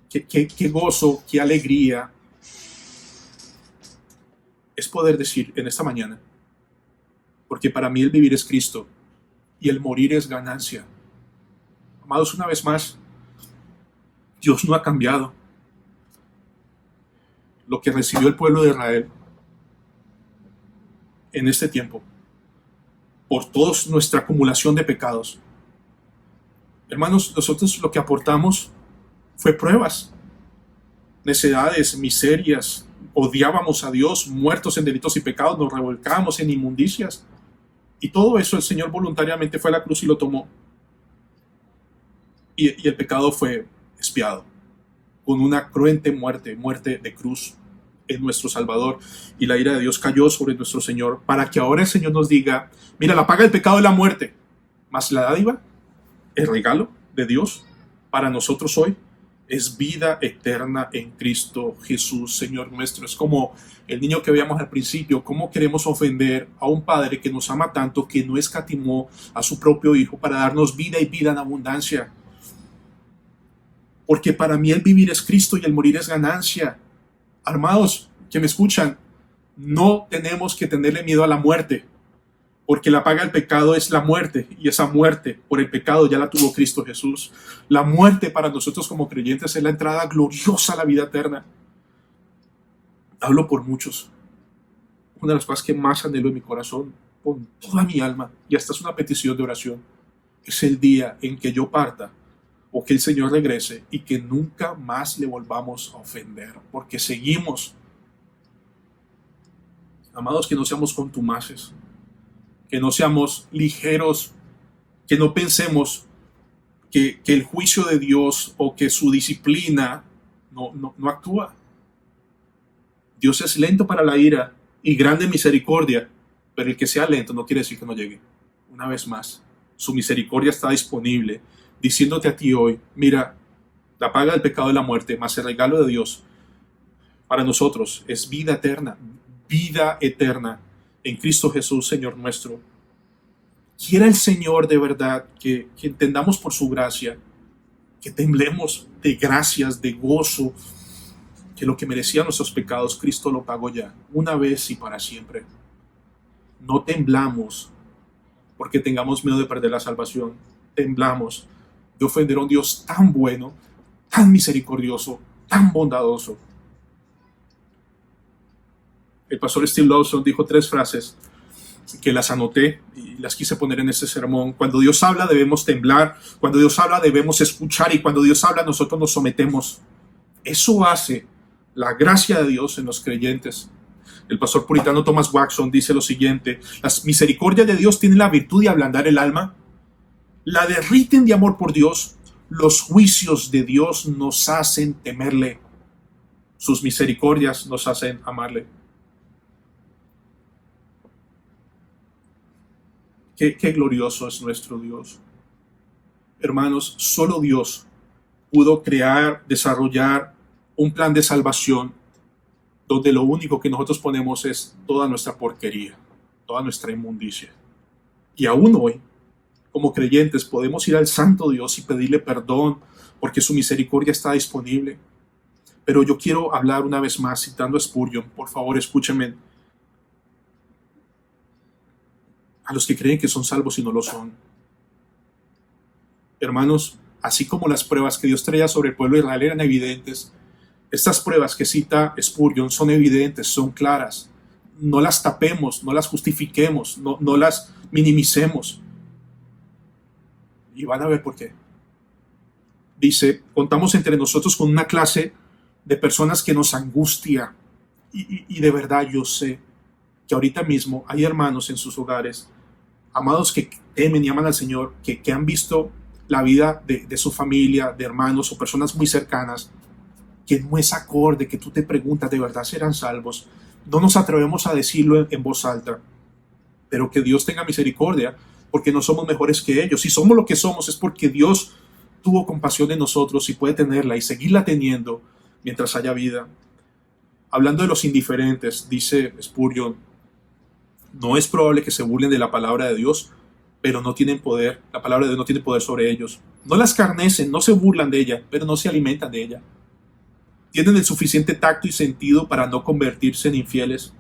S1: qué gozo, qué alegría es poder decir en esta mañana, porque para mí el vivir es Cristo y el morir es ganancia. Amados, una vez más, Dios no ha cambiado. Lo que recibió el pueblo de Israel en este tiempo, por toda nuestra acumulación de pecados. Hermanos, nosotros lo que aportamos fue pruebas, necedades, miserias. Odiábamos a Dios, muertos en delitos y pecados, nos revolcábamos en inmundicias. Y todo eso el Señor voluntariamente fue a la cruz y lo tomó. Y el pecado fue expiado con una cruente muerte de cruz en nuestro Salvador, y la ira de Dios cayó sobre nuestro Señor, para que ahora el Señor nos diga, mira, la paga del pecado es la muerte, mas la dádiva, el regalo de Dios para nosotros hoy, es vida eterna en Cristo Jesús, Señor nuestro. Es como el niño que veíamos al principio, cómo queremos ofender a un Padre que nos ama tanto, que no escatimó a su propio Hijo para darnos vida y vida en abundancia. Porque para mí el vivir es Cristo y el morir es ganancia. Amados que me escuchan, no tenemos que tenerle miedo a la muerte, porque la paga del pecado es la muerte, y esa muerte por el pecado ya la tuvo Cristo Jesús. La muerte para nosotros como creyentes es la entrada gloriosa a la vida eterna. Hablo por muchos. Una de las cosas que más anhelo en mi corazón, con toda mi alma, y esta es una petición de oración, es el día en que yo parta, o que el Señor regrese y que nunca más le volvamos a ofender, porque seguimos. Amados, que no seamos contumaces, que no seamos ligeros, que no pensemos que el juicio de Dios o que su disciplina no actúa. Dios es lento para la ira y grande en misericordia, pero el que sea lento no quiere decir que no llegue. Una vez más, su misericordia está disponible, diciéndote a ti hoy, mira, la paga del pecado de la muerte, más el regalo de Dios para nosotros es vida eterna en Cristo Jesús, Señor nuestro. Quiera el Señor de verdad que entendamos por su gracia, que temblemos de gracias, de gozo, que lo que merecían nuestros pecados, Cristo lo pagó ya, una vez y para siempre. No temblamos porque tengamos miedo de perder la salvación, temblamos de ofender a un Dios tan bueno, tan misericordioso, tan bondadoso. El pastor Steve Lawson dijo 3 frases que las anoté y las quise poner en este sermón. Cuando Dios habla debemos temblar, cuando Dios habla debemos escuchar, y cuando Dios habla nosotros nos sometemos. Eso hace la gracia de Dios en los creyentes. El pastor puritano Thomas Watson dice lo siguiente: las misericordias de Dios tienen la virtud de ablandar el alma, la derriten de amor por Dios. Los juicios de Dios nos hacen temerle, sus misericordias nos hacen amarle. Qué glorioso es nuestro Dios. Hermanos, solo Dios pudo crear, desarrollar un plan de salvación donde lo único que nosotros ponemos es toda nuestra porquería, toda nuestra inmundicia. Y aún hoy, como creyentes, podemos ir al Santo Dios y pedirle perdón porque su misericordia está disponible. Pero yo quiero hablar una vez más citando a Spurgeon. Por favor, escúchenme. A los que creen que son salvos y no lo son. Hermanos, así como las pruebas que Dios traía sobre el pueblo de Israel eran evidentes, estas pruebas que cita Spurgeon son evidentes, son claras. No las tapemos, no las justifiquemos, no las minimicemos. Y van a ver por qué. Dice, contamos entre nosotros con una clase de personas que nos angustia. Y de verdad yo sé que ahorita mismo hay hermanos en sus hogares, amados que temen y aman al Señor, que han visto la vida de su familia, de hermanos o personas muy cercanas, que no es acorde, que tú te preguntas, ¿de verdad serán salvos? No nos atrevemos a decirlo en voz alta, pero que Dios tenga misericordia, porque no somos mejores que ellos. Si somos lo que somos es porque Dios tuvo compasión de nosotros y puede tenerla y seguirla teniendo mientras haya vida. Hablando de los indiferentes, dice Spurgeon, no es probable que se burlen de la palabra de Dios, pero no tienen poder. La palabra de Dios no tiene poder sobre ellos. No la escarnecen, no se burlan de ella, pero no se alimentan de ella. Tienen el suficiente tacto y sentido para no convertirse en infieles,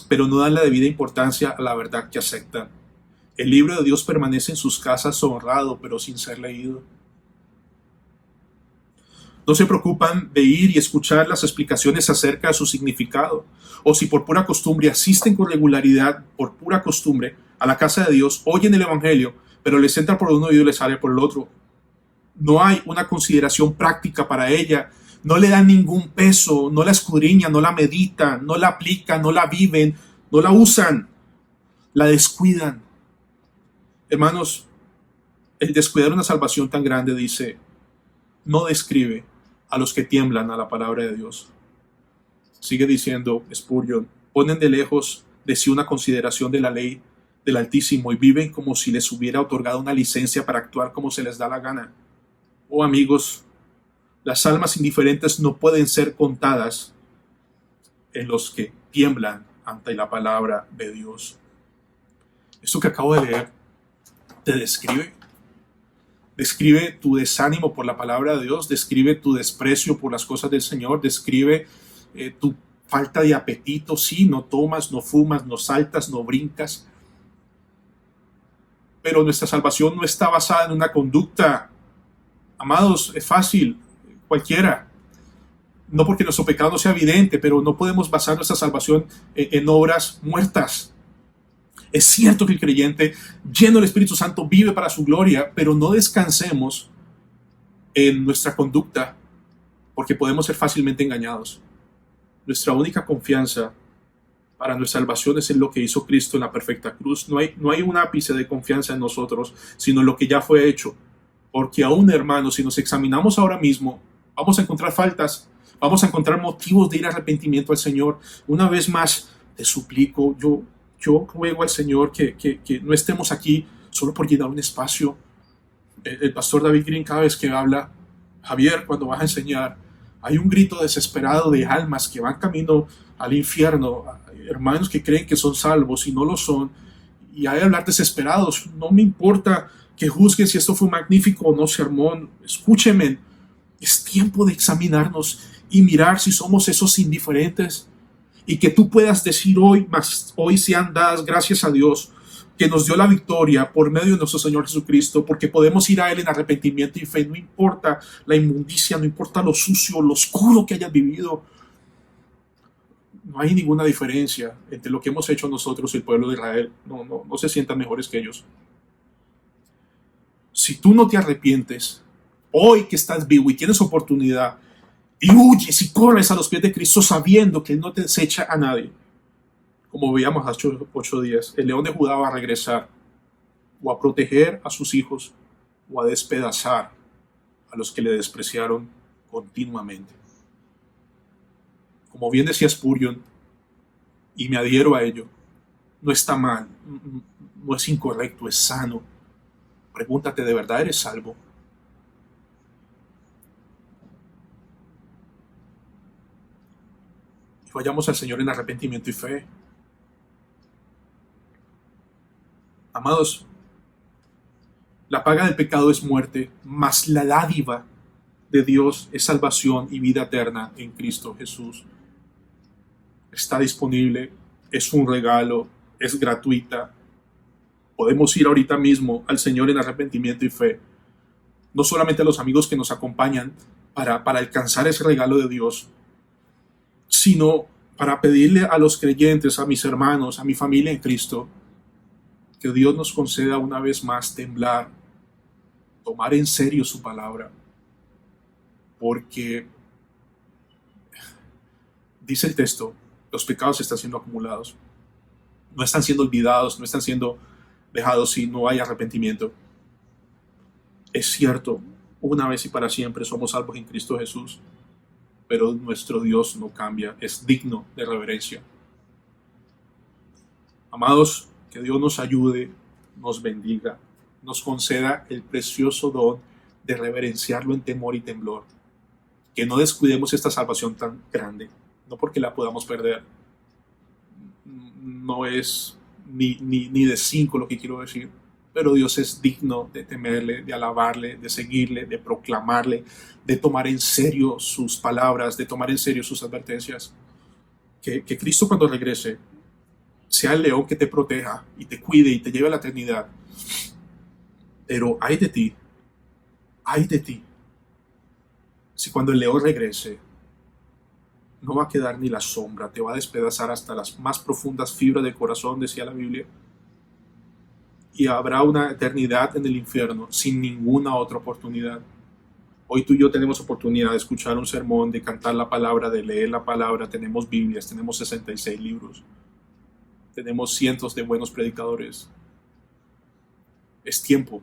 S1: pero no dan la debida importancia a la verdad que aceptan. El libro de Dios permanece en sus casas honrado, pero sin ser leído. No se preocupan de ir y escuchar las explicaciones acerca de su significado, o si por pura costumbre asisten con regularidad, por pura costumbre, a la casa de Dios, oyen el Evangelio, pero les entra por un oído y les sale por el otro. No hay una consideración práctica para ella, no le dan ningún peso, no la escudriñan, no la meditan, no la aplican, no la viven, no la usan, la descuidan. Hermanos, el descuidar una salvación tan grande, dice, no describe a los que tiemblan a la palabra de Dios. Sigue diciendo Spurgeon, ponen de lejos de sí una consideración de la ley del Altísimo y viven como si les hubiera otorgado una licencia para actuar como se les da la gana. Oh amigos, las almas indiferentes no pueden ser contadas en los que tiemblan ante la palabra de Dios. Esto que acabo de leer te describe tu desánimo por la palabra de Dios, describe tu desprecio por las cosas del Señor, describe tu falta de apetito. Sí, no tomas, no fumas, no saltas, no brincas, pero nuestra salvación no está basada en una conducta. Amados, es fácil, cualquiera. No porque nuestro pecado no sea evidente, pero no podemos basar nuestra salvación en obras muertas. Es cierto que el creyente, lleno del Espíritu Santo, vive para su gloria, pero no descansemos en nuestra conducta, porque podemos ser fácilmente engañados. Nuestra única confianza para nuestra salvación es en lo que hizo Cristo en la perfecta cruz. No hay un ápice de confianza en nosotros, sino en lo que ya fue hecho. Porque aún, hermanos, si nos examinamos ahora mismo, vamos a encontrar faltas, vamos a encontrar motivos de ir a arrepentimiento al Señor. Una vez más, te suplico, yo ruego al Señor que no estemos aquí solo por llenar un espacio. El pastor David Green, cada vez que habla, Javier, cuando vas a enseñar, hay un grito desesperado de almas que van camino al infierno, hermanos que creen que son salvos y no lo son, y hay que hablar desesperados. No me importa que juzguen si esto fue un magnífico o no sermón, escúchenme, es tiempo de examinarnos y mirar si somos esos indiferentes, y que tú puedas decir hoy sean dadas gracias a Dios que nos dio la victoria por medio de nuestro Señor Jesucristo, porque podemos ir a Él en arrepentimiento y fe. No importa la inmundicia, no importa lo sucio, lo oscuro que hayas vivido. No hay ninguna diferencia entre lo que hemos hecho nosotros y el pueblo de Israel. No se sientan mejores que ellos. Si tú no te arrepientes, hoy que estás vivo y tienes oportunidad, y huyes y corres a los pies de Cristo sabiendo que Él no te desecha a nadie, como veíamos hace 8 días, el león de Judá va a regresar o a proteger a sus hijos o a despedazar a los que le despreciaron continuamente. Como bien decía Spurgeon, y me adhiero a ello, no está mal, no es incorrecto, es sano. Pregúntate, ¿de verdad eres salvo? vayamos al Señor en arrepentimiento y fe. Amados, la paga del pecado es muerte, mas la dádiva de Dios es salvación y vida eterna en Cristo Jesús. Está disponible, es un regalo, es gratuita. Podemos ir ahorita mismo al Señor en arrepentimiento y fe. No solamente a los amigos que nos acompañan para alcanzar ese regalo de Dios, sino para pedirle a los creyentes, a mis hermanos, a mi familia en Cristo, que Dios nos conceda una vez más temblar, tomar en serio su palabra, porque dice el texto, los pecados están siendo acumulados, no están siendo olvidados, no están siendo dejados si no hay arrepentimiento. Es cierto, una vez y para siempre somos salvos en Cristo Jesús, pero nuestro Dios no cambia, es digno de reverencia. Amados, que Dios nos ayude, nos bendiga, nos conceda el precioso don de reverenciarlo en temor y temblor. Que no descuidemos esta salvación tan grande, no porque la podamos perder. No es ni de 5 lo que quiero decir, pero Dios es digno de temerle, de alabarle, de seguirle, de proclamarle, de tomar en serio sus palabras, de tomar en serio sus advertencias. Que Cristo cuando regrese sea el león que te proteja y te cuide y te lleve a la eternidad. Pero ay de ti, si cuando el león regrese, no va a quedar ni la sombra, te va a despedazar hasta las más profundas fibras del corazón, decía la Biblia, y habrá una eternidad en el infierno sin ninguna otra oportunidad. Hoy tú y yo tenemos oportunidad de escuchar un sermón, de cantar la palabra, de leer la palabra, tenemos Biblias, tenemos 66 libros, tenemos cientos de buenos predicadores. Es tiempo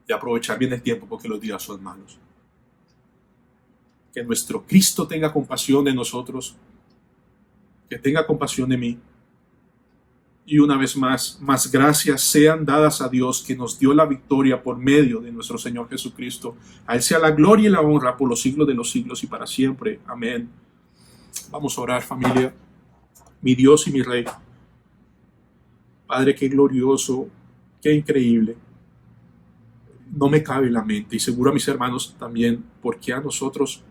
S1: de aprovechar bien el tiempo porque los días son malos. Que nuestro Cristo tenga compasión de nosotros, que tenga compasión de mí. Y una vez más gracias sean dadas a Dios que nos dio la victoria por medio de nuestro Señor Jesucristo. A Él sea la gloria y la honra por los siglos de los siglos y para siempre. Amén. Vamos a orar, familia. Mi Dios y mi Rey. Padre, qué glorioso, qué increíble. No me cabe en la mente, y seguro a mis hermanos también, porque a nosotros,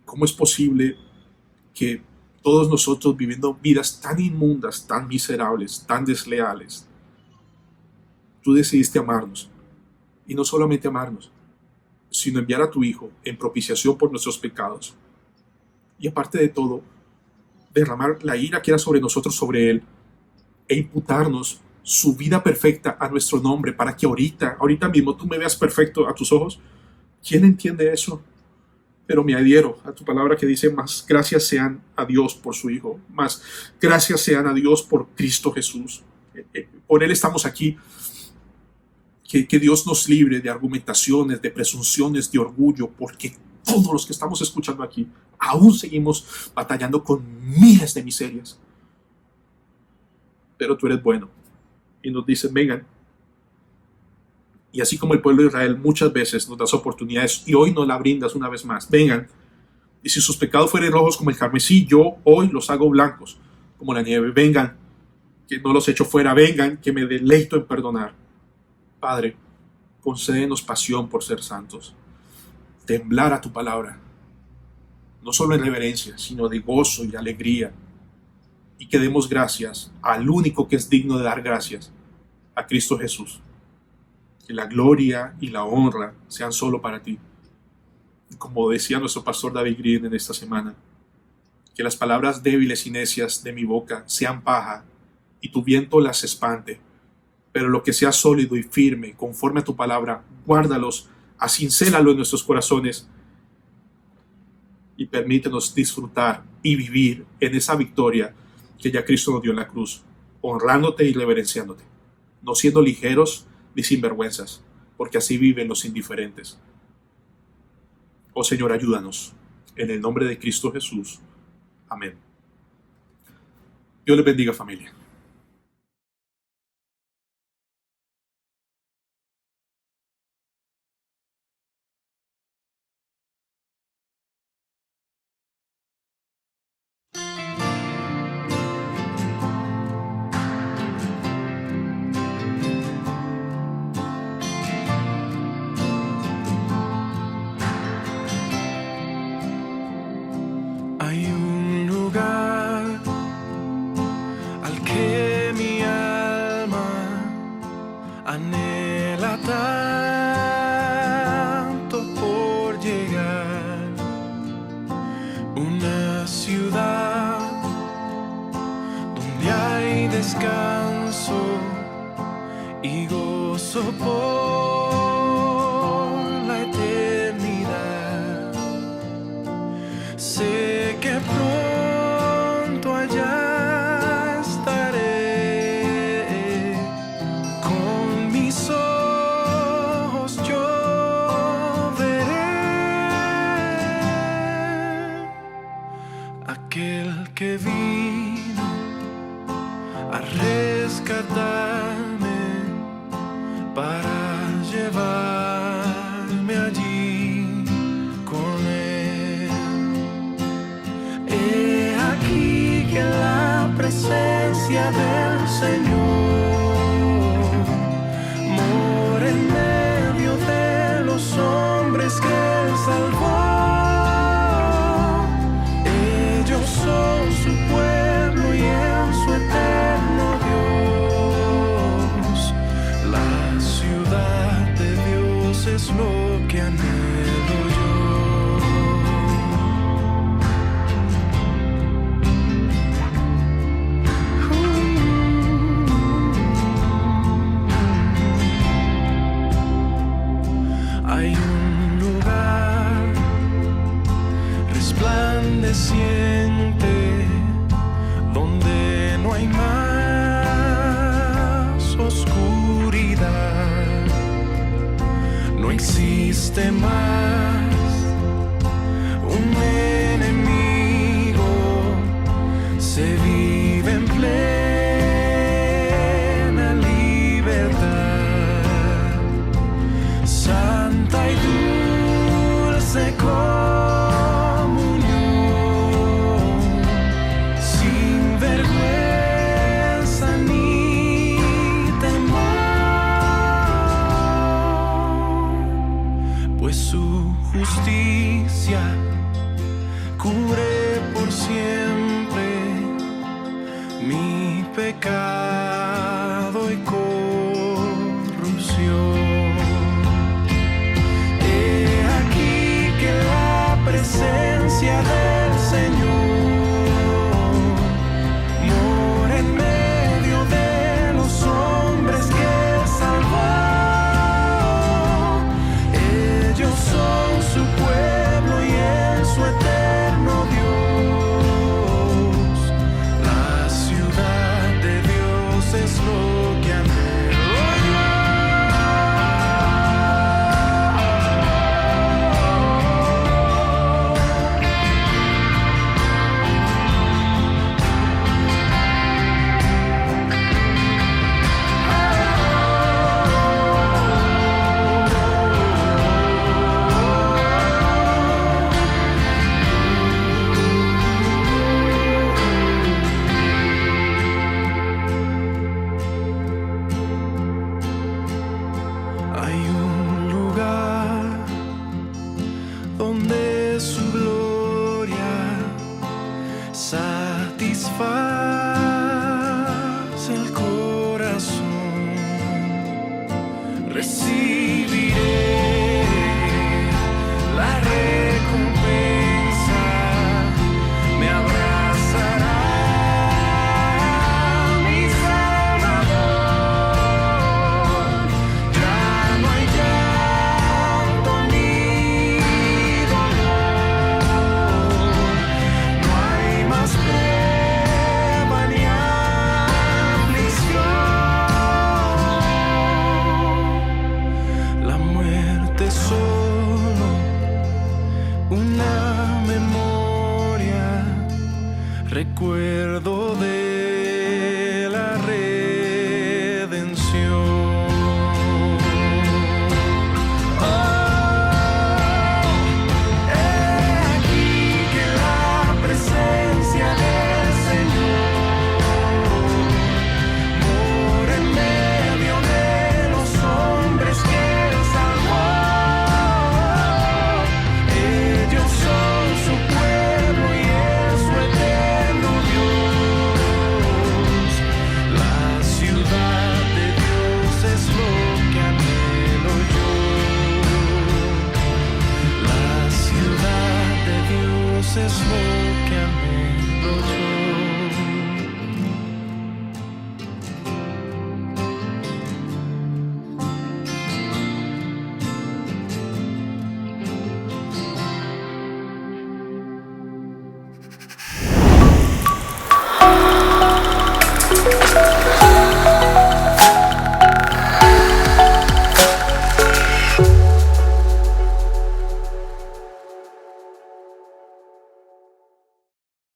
S1: ¿cómo es posible que todos nosotros viviendo vidas tan inmundas, tan miserables, tan desleales, tú decidiste amarnos? Y no solamente amarnos, sino enviar a tu Hijo en propiciación por nuestros pecados. Y aparte de todo, derramar la ira que era sobre nosotros, sobre Él, e imputarnos su vida perfecta a nuestro nombre, para que ahorita mismo tú me veas perfecto a tus ojos. ¿Quién entiende eso? Pero me adhiero a tu palabra que dice, más gracias sean a Dios por su Hijo, más gracias sean a Dios por Cristo Jesús. Por Él estamos aquí. Que Dios nos libre de argumentaciones, de presunciones, de orgullo, porque todos los que estamos escuchando aquí aún seguimos batallando con miles de miserias. Pero tú eres bueno y nos dices, vengan. Y así como el pueblo de Israel muchas veces nos das oportunidades y hoy nos la brindas una vez más, vengan. Y si sus pecados fueren rojos como el carmesí, yo hoy los hago blancos como la nieve. Vengan, que no los echo fuera, vengan, que me deleito en perdonar. Padre, concédenos pasión por ser santos, temblar a tu palabra, no solo en reverencia, sino de gozo y alegría, y que demos gracias al único que es digno de dar gracias, a Cristo Jesús. Que la gloria y la honra sean solo para ti. Y como decía nuestro pastor David Green en esta semana, que las palabras débiles y necias de mi boca sean paja y tu viento las espante, pero lo que sea sólido y firme, conforme a tu palabra, guárdalos, acincélalo en nuestros corazones y permítenos disfrutar y vivir en esa victoria que ya Cristo nos dio en la cruz, honrándote y reverenciándote, no siendo ligeros ni sinvergüenzas, porque así viven los indiferentes. Oh Señor, ayúdanos. En el nombre de Cristo Jesús. Amén. Dios les bendiga, familia.
S2: al que mi alma anhela tanto por llegar, una ciudad donde hay descanso y gozo por la eternidad. Sé que pronto allá estaré, con mis ojos yo veré aquel que vino a rescatarme para llevarme allí con él. He aquí que la presencia del Señor mora en medio de los hombres que Él salvó. Ellos son su pueblo y en su eterno Dios. La ciudad de Dios es lo que anhelo yo. Hay un lugar resplandeciente donde no hay más oscuridad, no existe más un enemigo, se vive en plena libertad, santa y dulce comunión, sin vergüenza ni temor, pues su justicia cubre por siempre mi pecado y corrupción. He aquí que la presencia del Señor mora en medio de los hombres que Él salvó. Ellos son su pueblo y en su eterno Dios. La ciudad de Dios